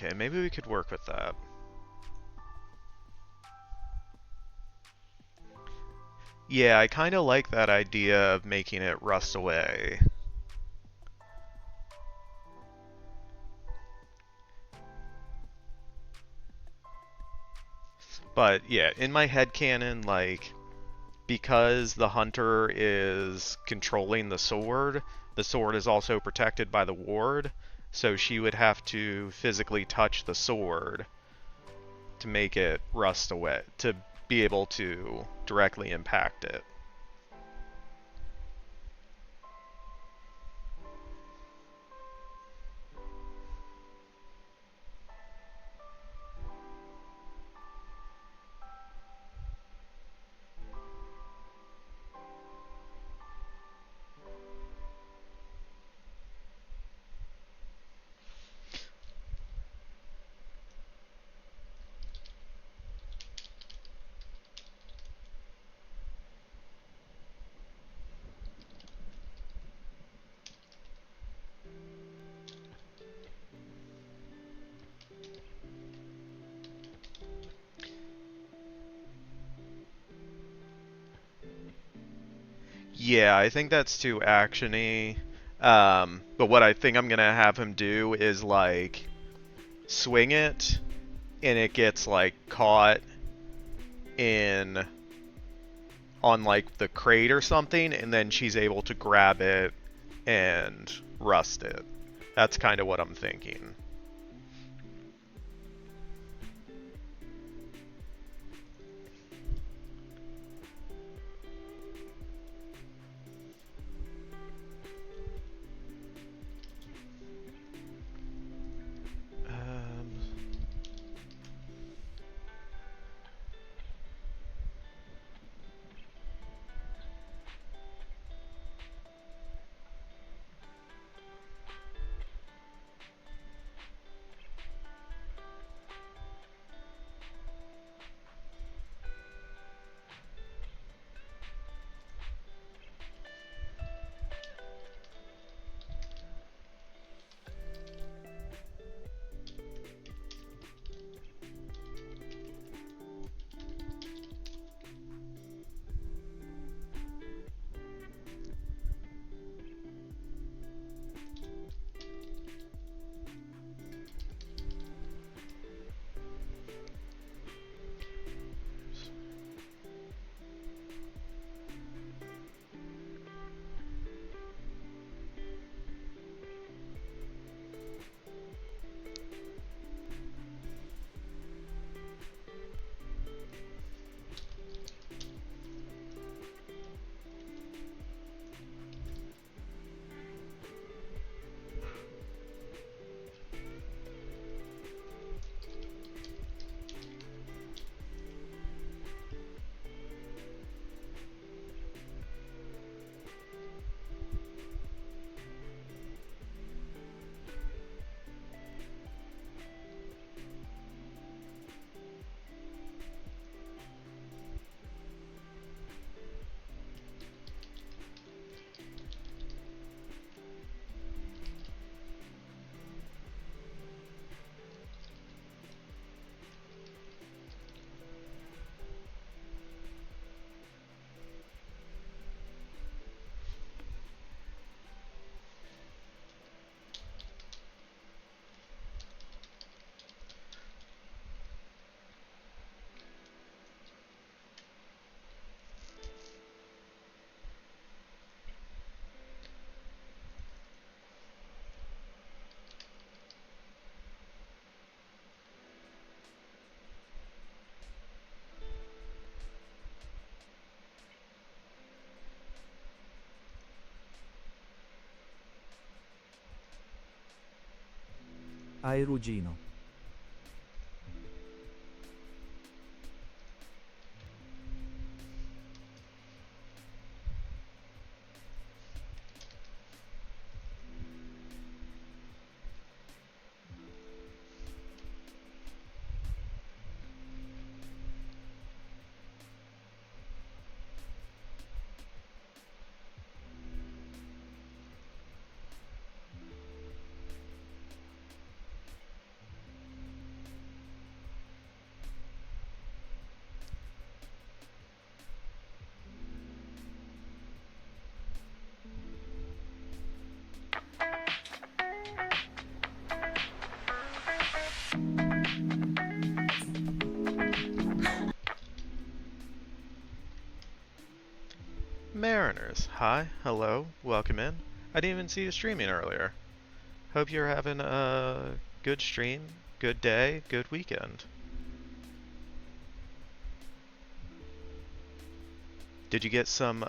Okay, maybe we could work with that. Yeah, I kind of like that idea of making it rust away. But yeah, in my headcanon, like, because the hunter is controlling the sword is also protected by the ward, so she would have to physically touch the sword to make it rust away, to be able to directly impact it. Yeah, I think that's too actiony. But what I think I'm gonna have him do is like swing it, and it gets like caught in on like the crate or something, and then she's able to grab it and rust it. That's kind of what I'm thinking. Um, Hai ruggino. Mariners, hi, hello, welcome in. I didn't even see you streaming earlier. Hope you're having a good stream, good day, good weekend. Did you get some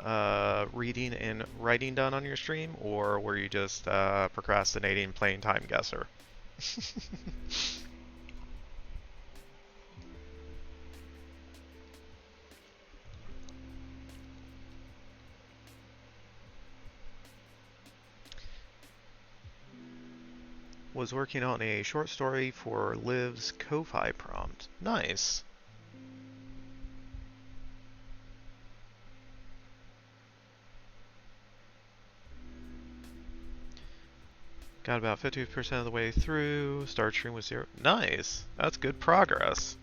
reading and writing done on your stream, or were you just procrastinating playing time guesser? Was working on a short story for Liv's Ko-Fi prompt. Nice. Got about 50% of the way through. Start stream was 0. Nice. That's good progress.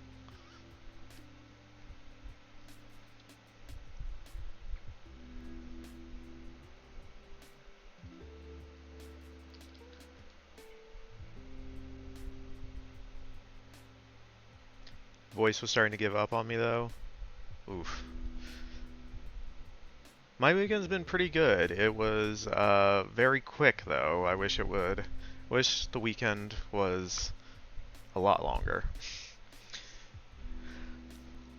Voice was starting to give up on me though. Oof. My weekend's been pretty good. It was very quick though. I wish it would. Wish the weekend was a lot longer.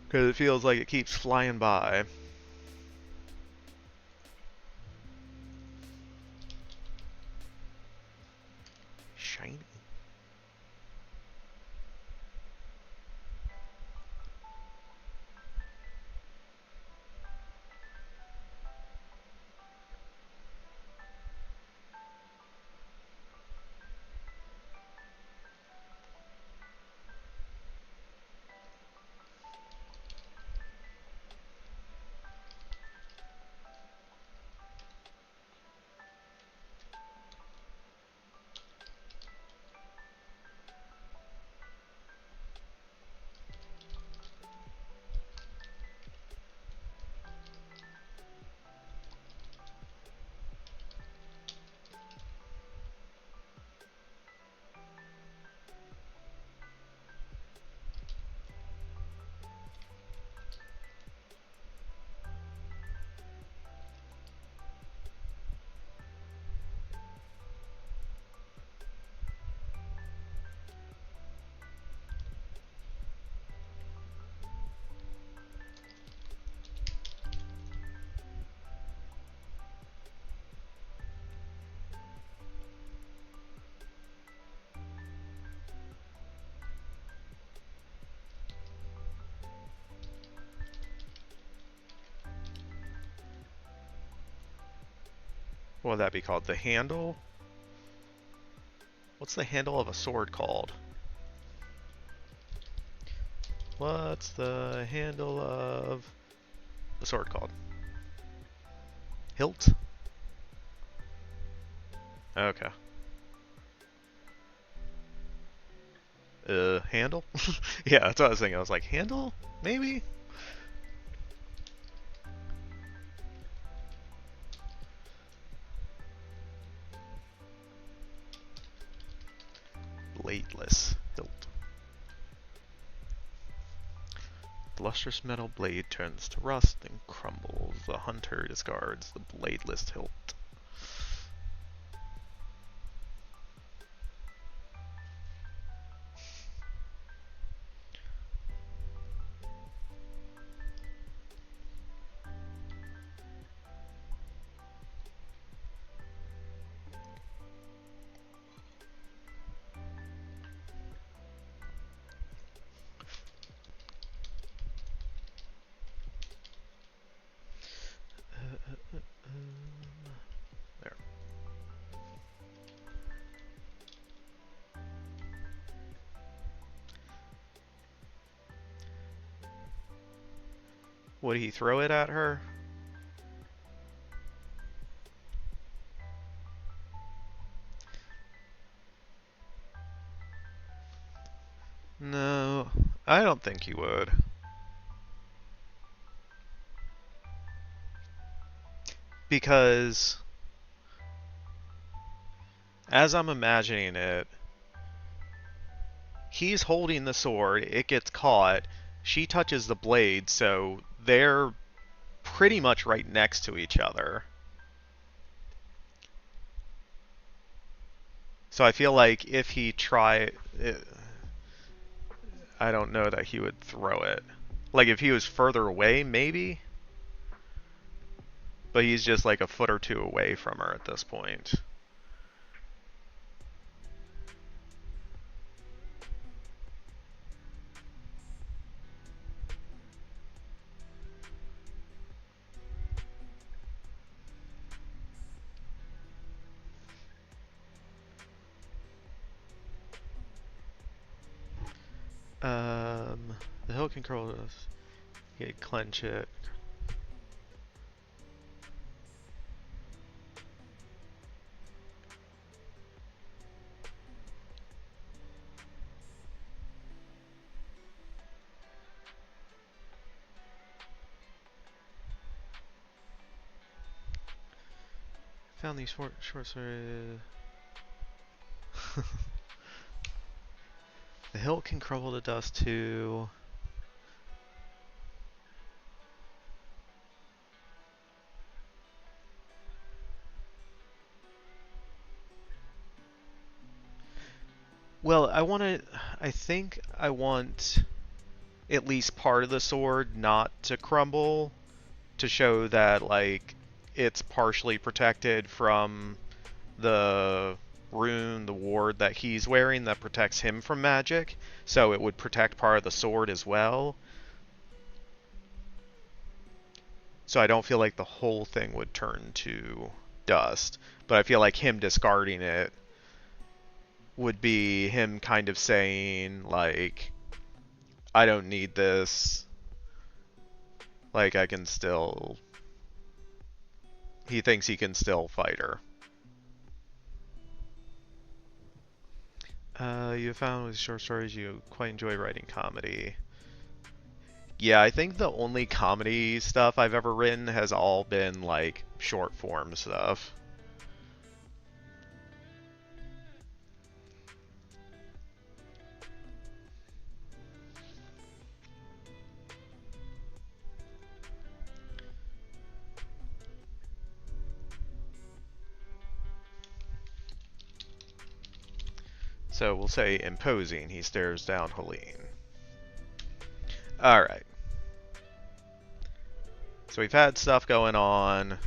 Because it feels like it keeps flying by. Shiny. What would that be called? The handle? What's the handle of a sword called? What's the handle of the sword called? Hilt? Okay. Handle? Yeah, that's what I was thinking. I was like, handle? Maybe? Bladeless hilt. The lustrous metal blade turns to rust and crumbles. The hunter discards the bladeless hilt. There. Would he throw it at her? No, I don't think he would. Because, as I'm imagining it, he's holding the sword, it gets caught, she touches the blade, so they're pretty much right next to each other. So I feel like if he tried, I don't know that he would throw it. Like if he was further away, maybe. But he's just like a foot or two away from her at this point. The hill can curl us. You can clench it. Found these short swords. The hilt can crumble to dust too. Well, I think I want at least part of the sword not to crumble to show that, like, it's partially protected from the rune, the ward that he's wearing that protects him from magic, so it would protect part of the sword as well. So I don't feel like the whole thing would turn to dust, but I feel like him discarding it would be him kind of saying, like, I don't need this, like, I can still... He thinks he can still fight her. You found with short stories you quite enjoy writing comedy. Yeah, I think the only comedy stuff I've ever written has all been, like, short form stuff. So we'll say imposing. He stares down Helene. Alright. So we've had stuff going on.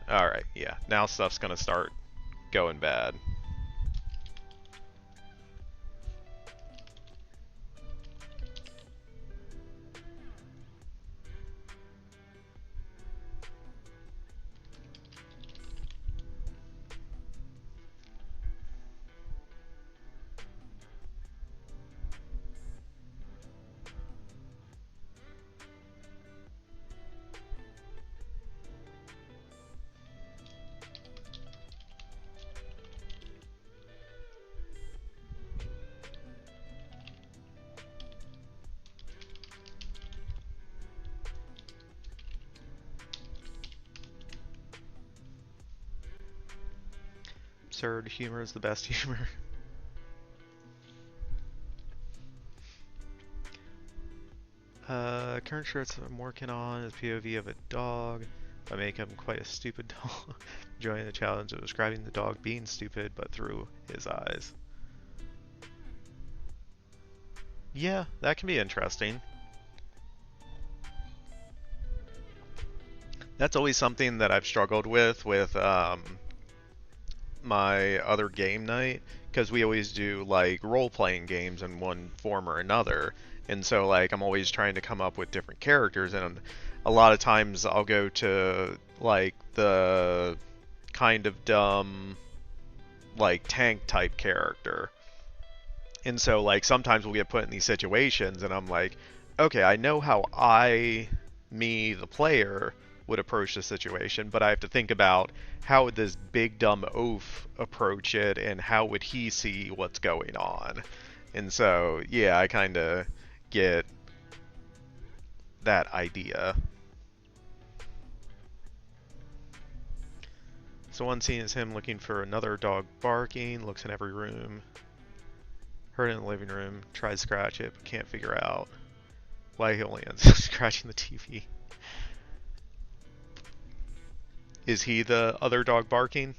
Alright, yeah. Now stuff's gonna start going bad. Absurd humor is the best humor. Current shirts I'm working on is POV of a dog. I make him quite a stupid dog. Enjoying the challenge of describing the dog being stupid, but through his eyes. Yeah, that can be interesting. That's always something that I've struggled with my other game night, because we always do like role-playing games in one form or another, and so like I'm always trying to come up with different characters, and a lot of times I'll go to like the kind of dumb like tank type character, and so like sometimes we'll get put in these situations and I'm like, okay, I know how me the player would approach the situation, but I have to think about how would this big dumb oaf approach it and how would he see what's going on. And so, yeah, I kind of get that idea. So one scene is him looking for another dog barking, looks in every room. Heard it in the living room. Tried to scratch it, but can't figure out why he only ends up scratching the TV. Is he the other dog barking?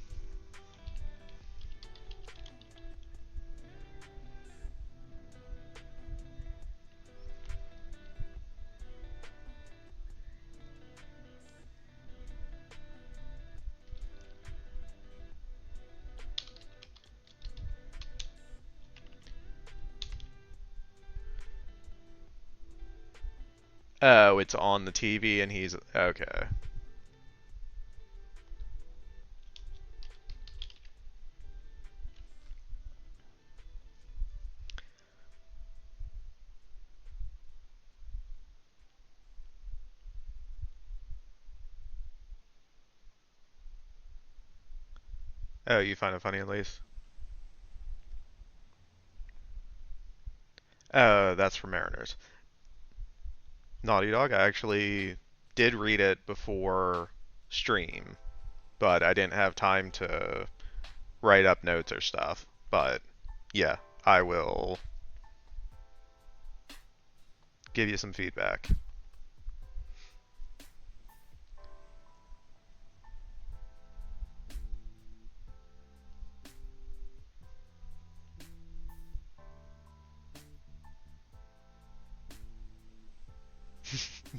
Oh, it's on the TV and he's okay. Oh, you find it funny at least? Oh, that's for Mariners. Naughty Dog, I actually did read it before stream, but I didn't have time to write up notes or stuff. But yeah, I will give you some feedback.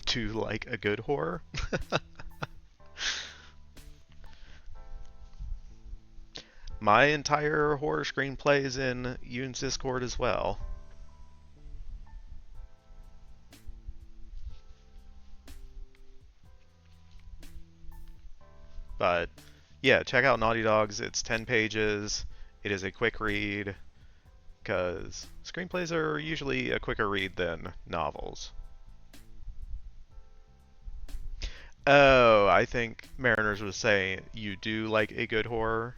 Do like a good horror? My entire horror screenplay is in Yoon's Discord as well. But yeah, check out Naughty Dogs. It's 10 pages. It is a quick read because screenplays are usually a quicker read than novels. Oh, I think Mariners was saying you do like a good horror,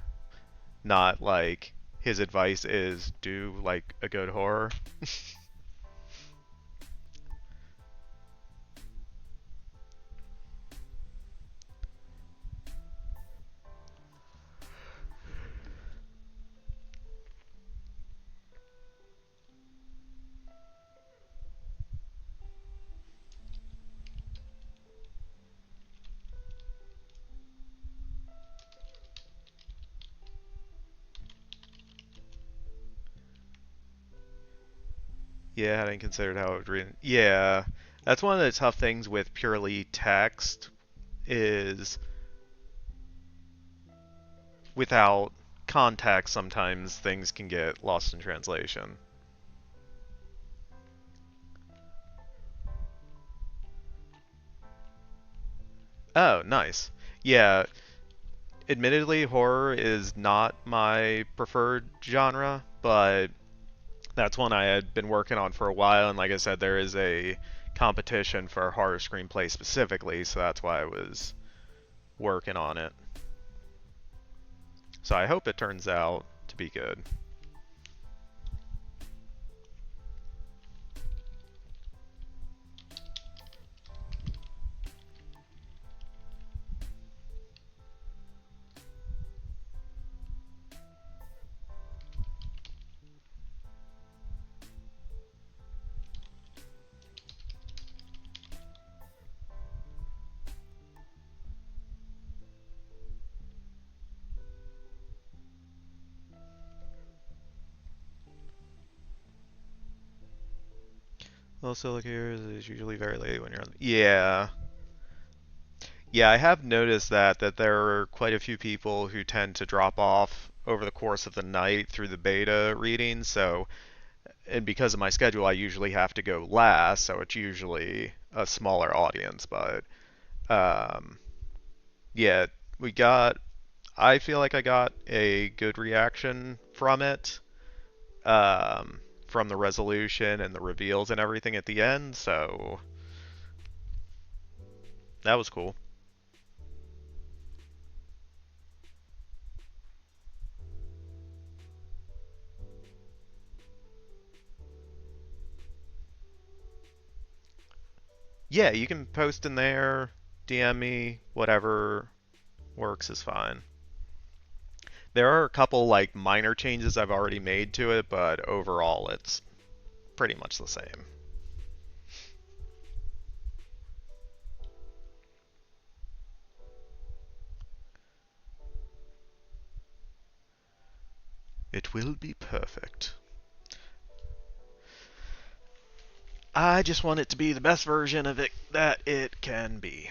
not like his advice is do like a good horror. Yeah, I hadn't considered how it would read. Yeah, that's one of the tough things with purely text is without context, sometimes things can get lost in translation. Oh, nice. Yeah, admittedly, horror is not my preferred genre, but that's one I had been working on for a while, and like I said, there is a competition for horror screenplay specifically, so that's why I was working on it. So I hope it turns out to be good. Also, look here, is usually very late when you're on. Yeah. Yeah, I have noticed that there are quite a few people who tend to drop off over the course of the night through the beta reading, so and because of my schedule I usually have to go last, so it's usually a smaller audience, but um yeah, we got I feel like I got a good reaction from it. From the resolution and the reveals and everything at the end, so that was cool. Yeah, you can post in there, DM me, whatever works is fine. There are a couple like minor changes I've already made to it, but overall it's pretty much the same. It will be perfect. I just want it to be the best version of it that it can be.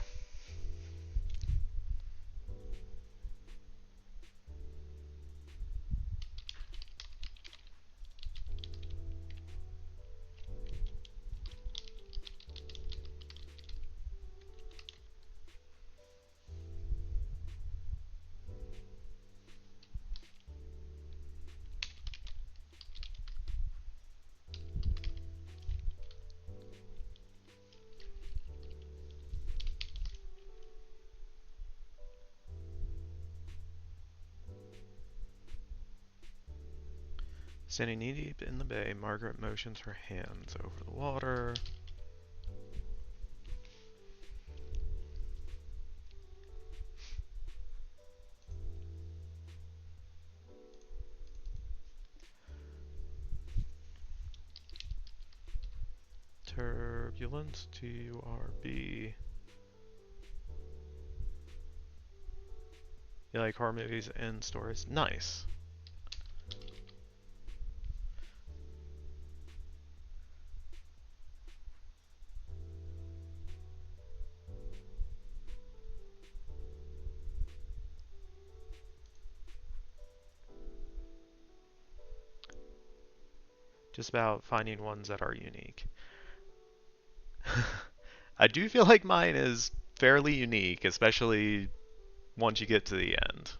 Standing knee deep in the bay, Margaret motions her hands over the water. Turbulence, TURB. You like horror movies and stories? Nice. Just about finding ones that are unique. I do feel like mine is fairly unique, especially once you get to the end.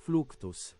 Fluctus.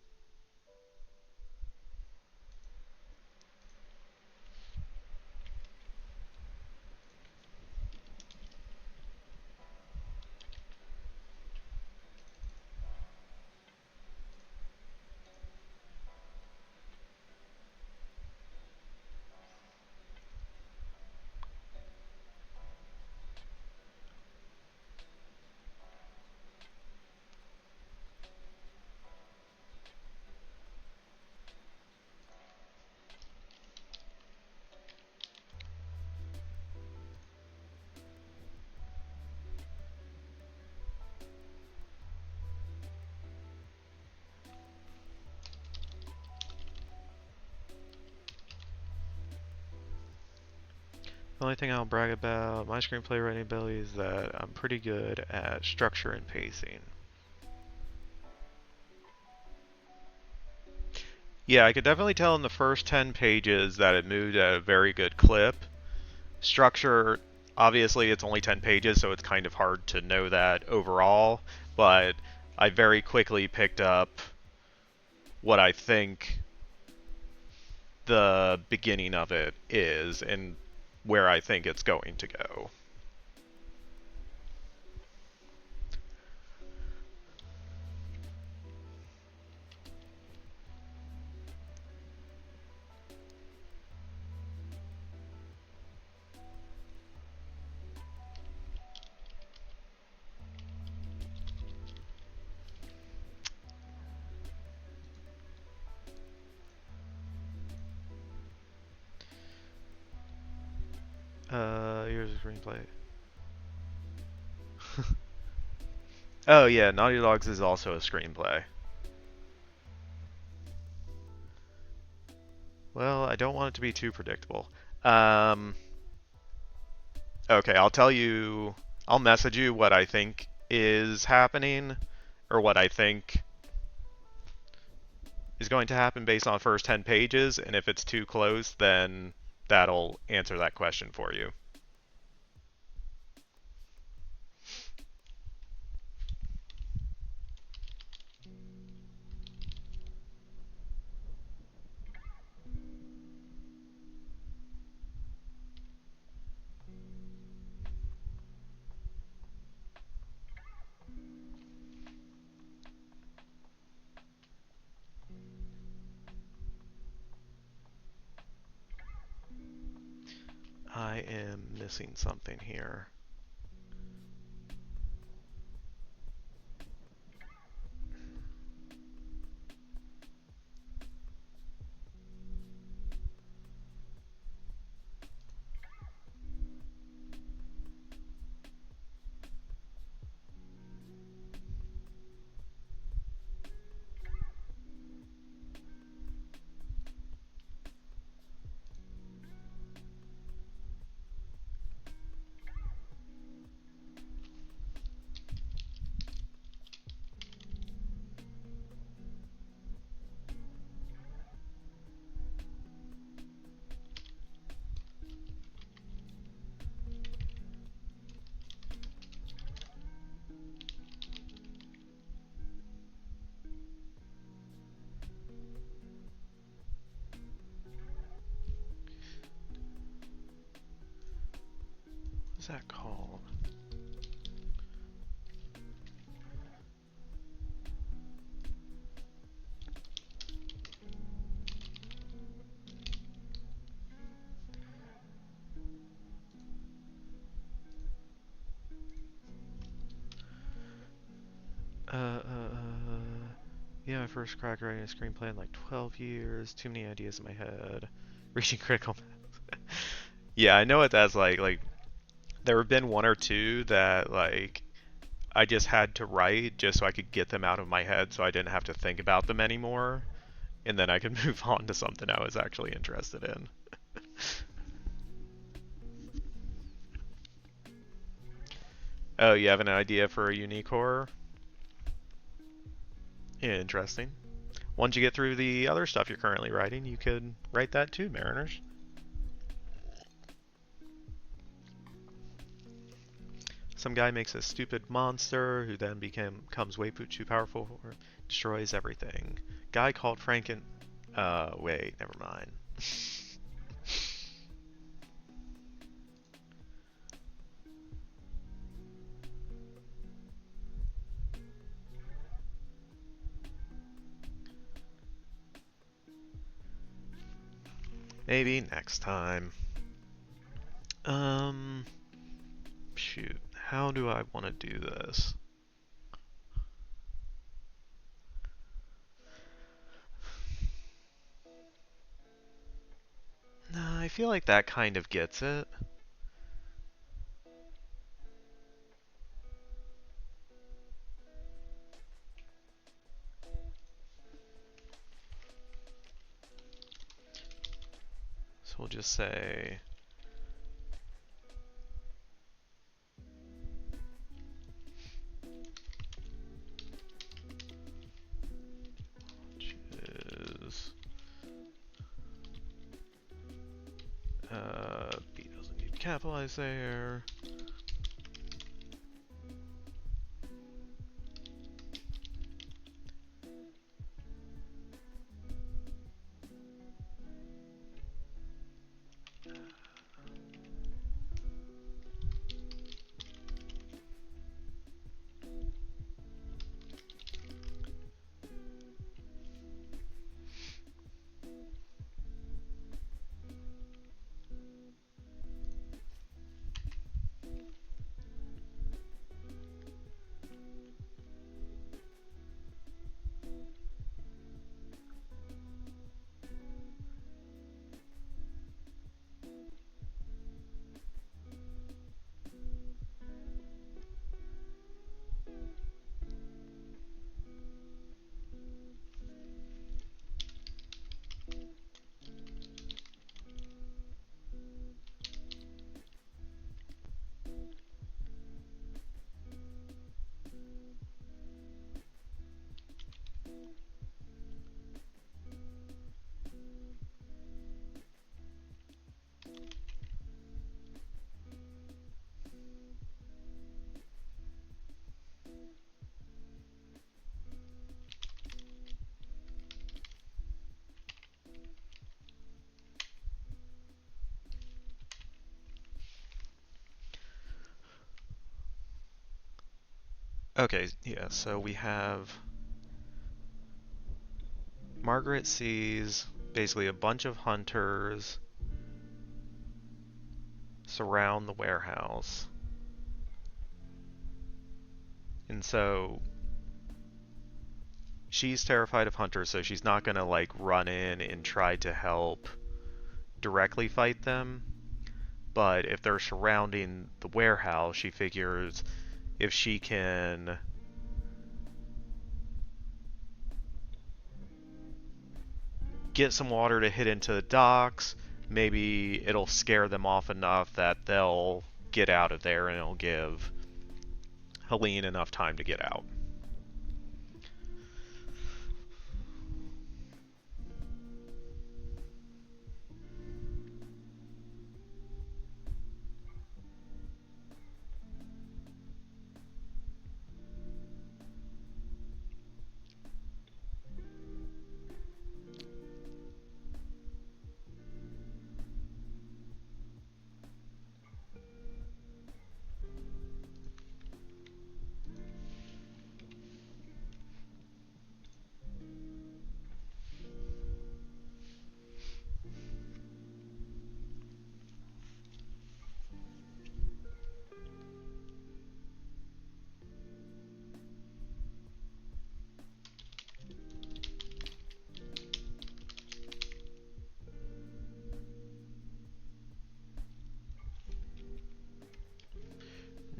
The only thing I'll brag about my screenplay writing ability is that I'm pretty good at structure and pacing. Yeah, I could definitely tell in the first 10 pages that it moved at a very good clip. Structure, obviously it's only 10 pages, so it's kind of hard to know that overall, but I very quickly picked up what I think the beginning of it is and where I think it's going to go. Here's a screenplay. Oh yeah, Naughty Dogs is also a screenplay. Well, I don't want it to be too predictable. Um, okay, I'll message you what I think is happening, or what I think is going to happen based on the first 10 pages, and if it's too close, then that'll answer that question for you. I am missing something here. that called? Yeah, my first crack writing a screenplay in like 12 years. Too many ideas in my head. Reaching critical mass. Yeah, I know what that's like. Like, there have been one or two that, like, I just had to write just so I could get them out of my head so I didn't have to think about them anymore. And then I could move on to something I was actually interested in. Oh, you have an idea for a unique horror? Interesting. Once you get through the other stuff you're currently writing, you could write that too, Mariners. Some guy makes a stupid monster who then becomes way too powerful or destroys everything. Guy called Franken... wait, never mind. Maybe next time. Shoot. How do I want to do this? Nah, I feel like that kind of gets it. So we'll just say... B doesn't need to capitalize there. Okay, yeah, so we have... Margaret sees basically a bunch of hunters surround the warehouse. And so she's terrified of hunters, so she's not gonna like run in and try to help directly fight them. But if they're surrounding the warehouse, she figures if she can get some water to hit into the docks, maybe it'll scare them off enough that they'll get out of there and it'll give Helene enough time to get out.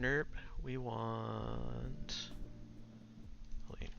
Nope. We want... Wait.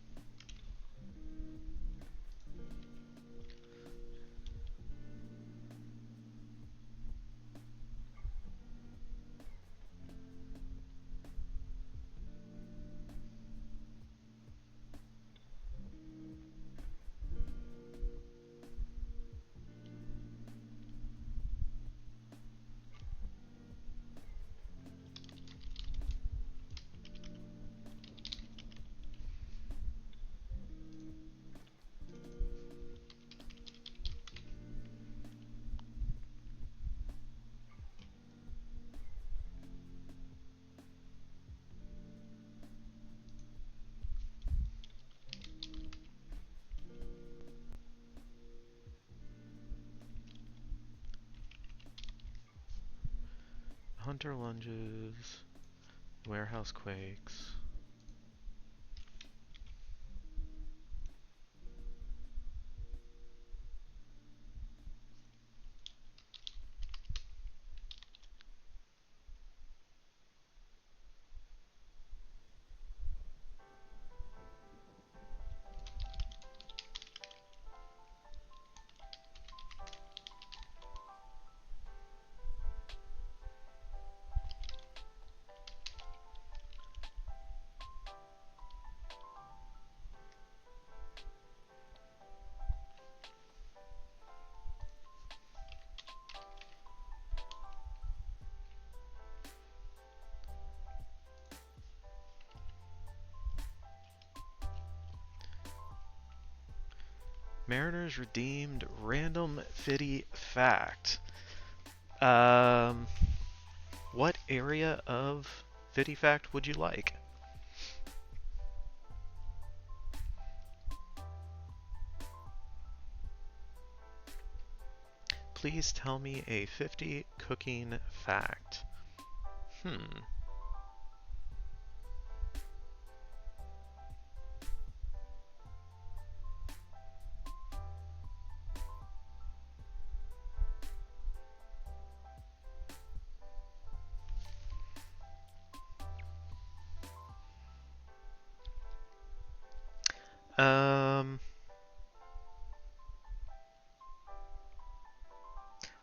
Hunter lunges, warehouse quakes. Mariners redeemed random fitty fact. What area of fitty fact would you like? Please tell me a 50 cooking fact.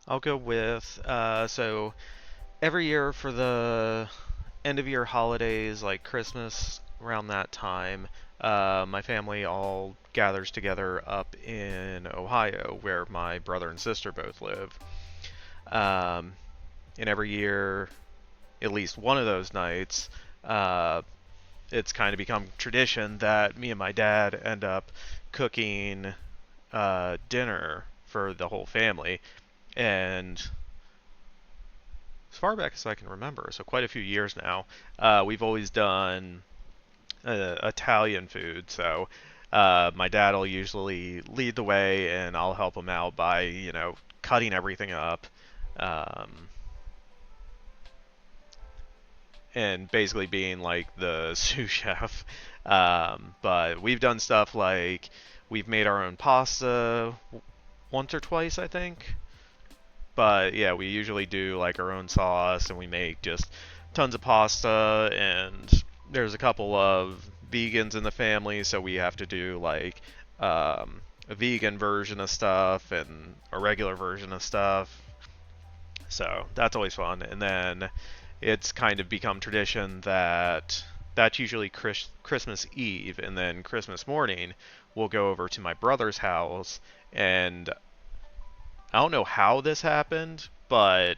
I'll go with, so every year for the end of year holidays, like Christmas, around that time, my family all gathers together up in Ohio, where my brother and sister both live. And every year, at least one of those nights, it's kind of become tradition that me and my dad end up cooking dinner for the whole family. And as far back as I can remember, so quite a few years now, we've always done Italian food. So my dad will usually lead the way, and I'll help him out by, cutting everything up. And basically being like the sous chef. But we've done stuff like we've made our own pasta once or twice, I think. But yeah, we usually do like our own sauce, and we make just tons of pasta. And there's a couple of vegans in the family, so we have to do like a vegan version of stuff and a regular version of stuff. So that's always fun. And then it's kind of become tradition that that's usually Christmas Eve, and then Christmas morning we'll go over to my brother's house, and I don't know how this happened, but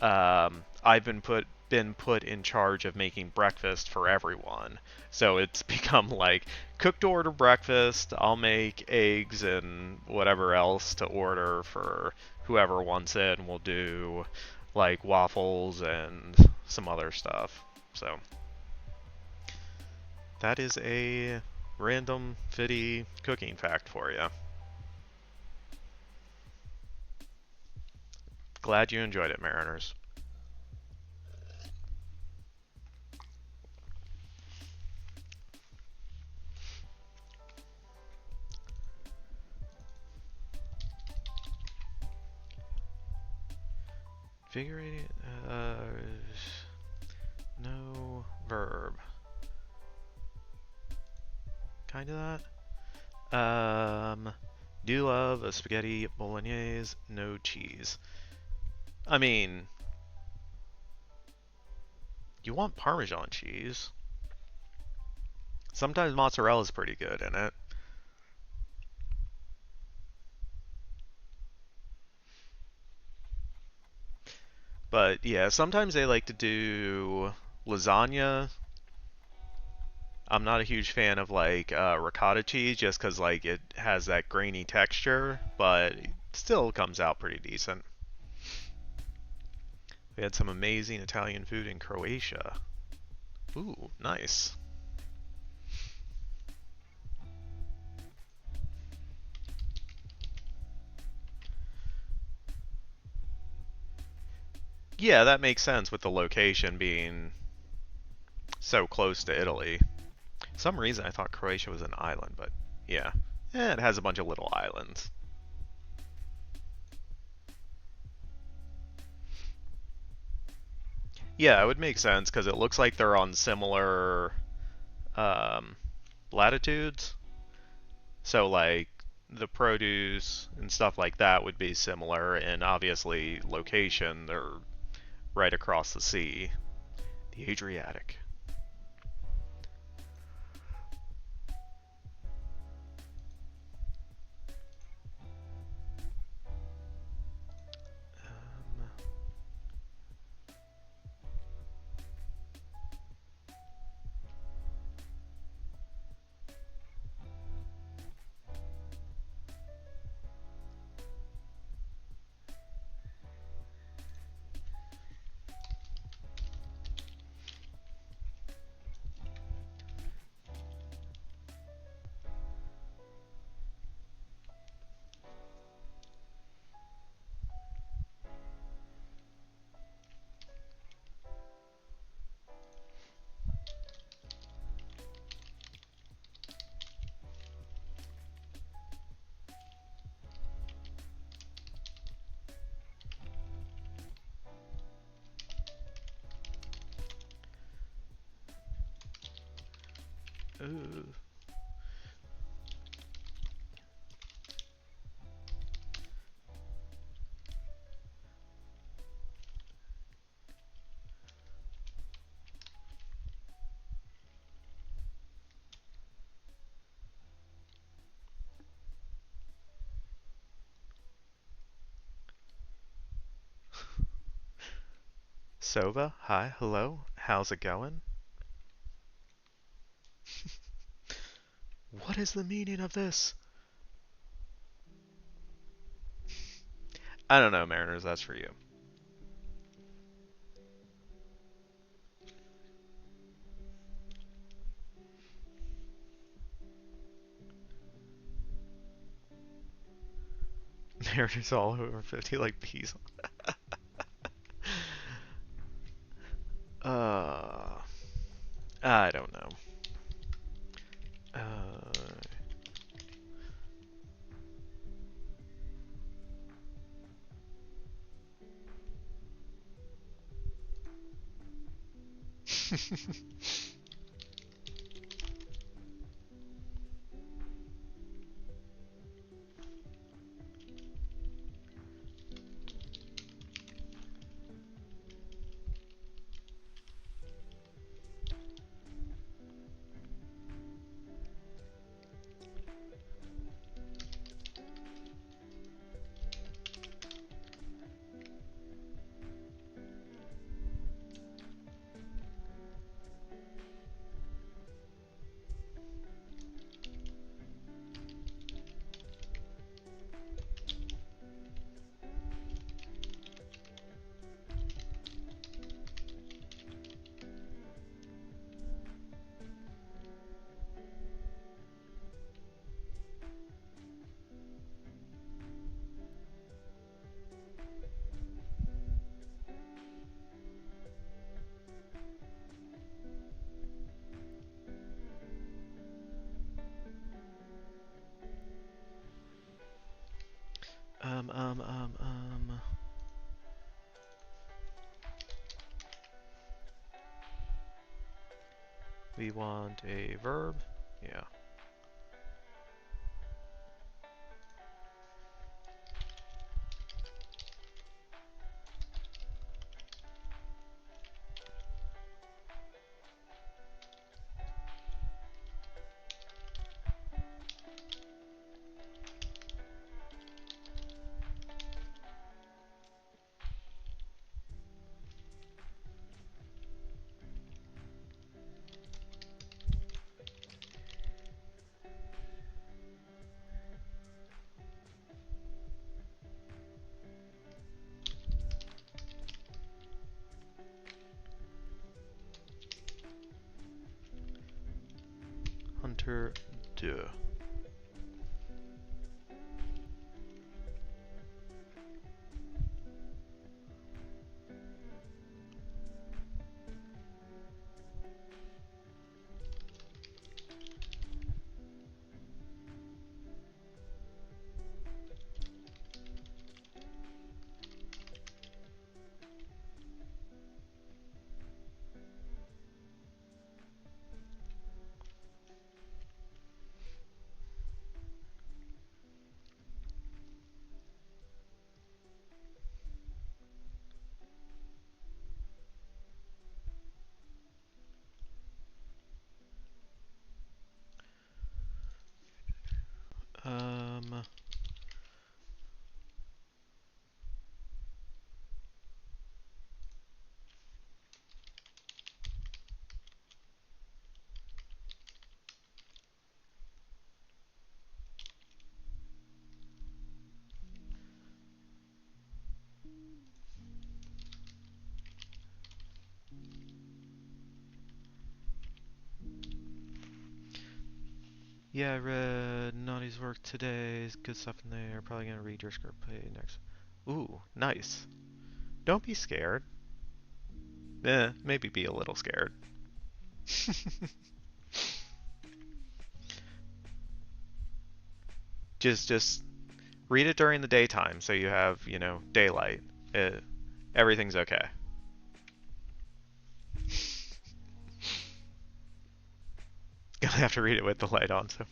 I've been put in charge of making breakfast for everyone. So it's become like cook to order breakfast. I'll make eggs and whatever else to order for whoever wants it, and we'll do like waffles and some other stuff. So that is a random fitty cooking fact for you. Glad you enjoyed it, Mariners. Invigorating. No verb. Kind of that. Do love a spaghetti bolognese, no cheese. I mean, you want Parmesan cheese. Sometimes mozzarella is pretty good in it. But yeah, sometimes they like to do lasagna. I'm not a huge fan of like ricotta cheese just because like it has that grainy texture, but it still comes out pretty decent. We had some amazing Italian food in Croatia. Ooh, nice. Yeah, that makes sense with the location being so close to Italy. For some reason I thought Croatia was an island, but yeah. It has a bunch of little islands. Yeah, it would make sense because it looks like they're on similar um, latitudes. So like the produce and stuff like that would be similar, and obviously location, they're right across the sea, the Adriatic. Ooh. Sova, hi, hello, how's it going? What is the meaning of this? I don't know, Mariners, that's for you. Mariners all over 50 like bees. uh, I don't know. We want a verb. Yeah. Hunter de. Um, yeah, I read Naughty's work today. Good stuff in there. Probably gonna read your screenplay next. Ooh, nice. Don't be scared. Maybe be a little scared. Just read it during the daytime so you have, daylight. Everything's okay. Gonna have to read it with the light on, so.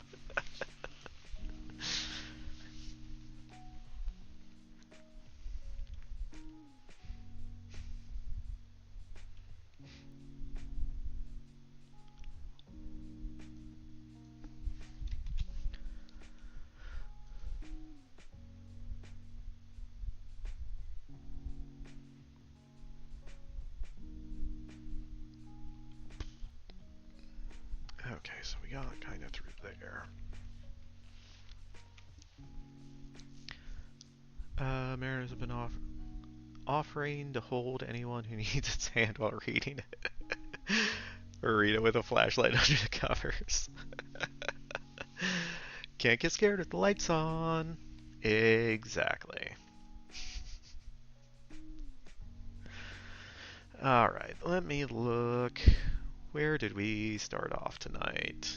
Okay, so we got kind of through there. Mariners have been offering to hold anyone who needs its hand while reading it. Or read it with a flashlight under the covers. Can't get scared with the lights on. Exactly. Alright, let me look. Where did we start off tonight?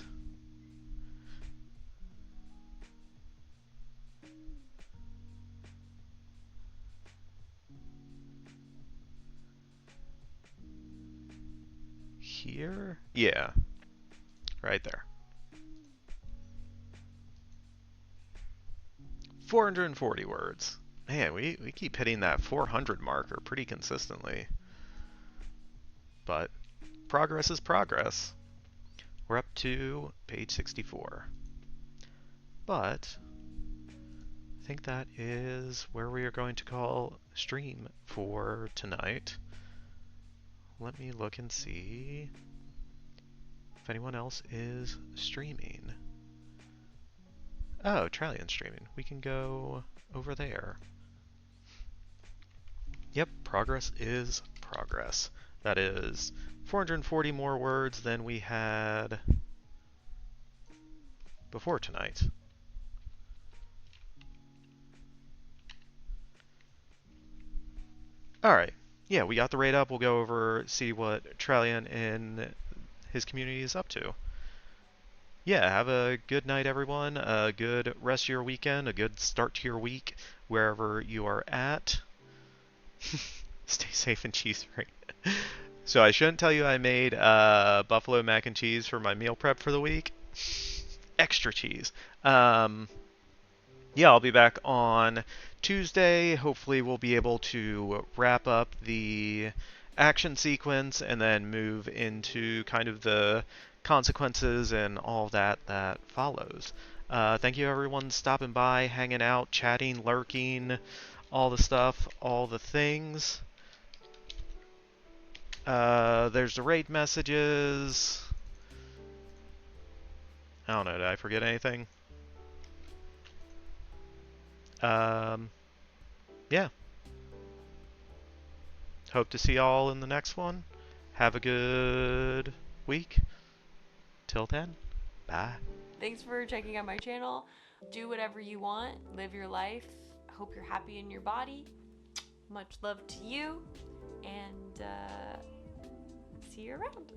Here? Yeah. Right there. 440 words. Man, we keep hitting that 400 marker pretty consistently. But progress is progress. We're up to page 64. But I think that is where we are going to call stream for tonight. Let me look and see if anyone else is streaming. Oh, Tralion's streaming. We can go over there. Yep, progress is progress. That is 440 more words than we had before tonight. Alright, yeah, we got the rate up. We'll go over, see what Tralion and his community is up to. Yeah, have a good night, everyone. A good rest of your weekend, a good start to your week, wherever you are at. Stay safe and cheese free. So I shouldn't tell you I made buffalo mac and cheese for my meal prep for the week. Extra cheese. Yeah, I'll be back on Tuesday. Hopefully, we'll be able to wrap up the action sequence and then move into kind of the consequences and all that follows. Thank you, everyone, stopping by, hanging out, chatting, lurking, all the stuff, all the things. There's the raid messages. I don't know, did I forget anything? Yeah. Hope to see y'all in the next one. Have a good week. Till then, bye. Thanks for checking out my channel. Do whatever you want. Live your life. Hope you're happy in your body. Much love to you. And see you around.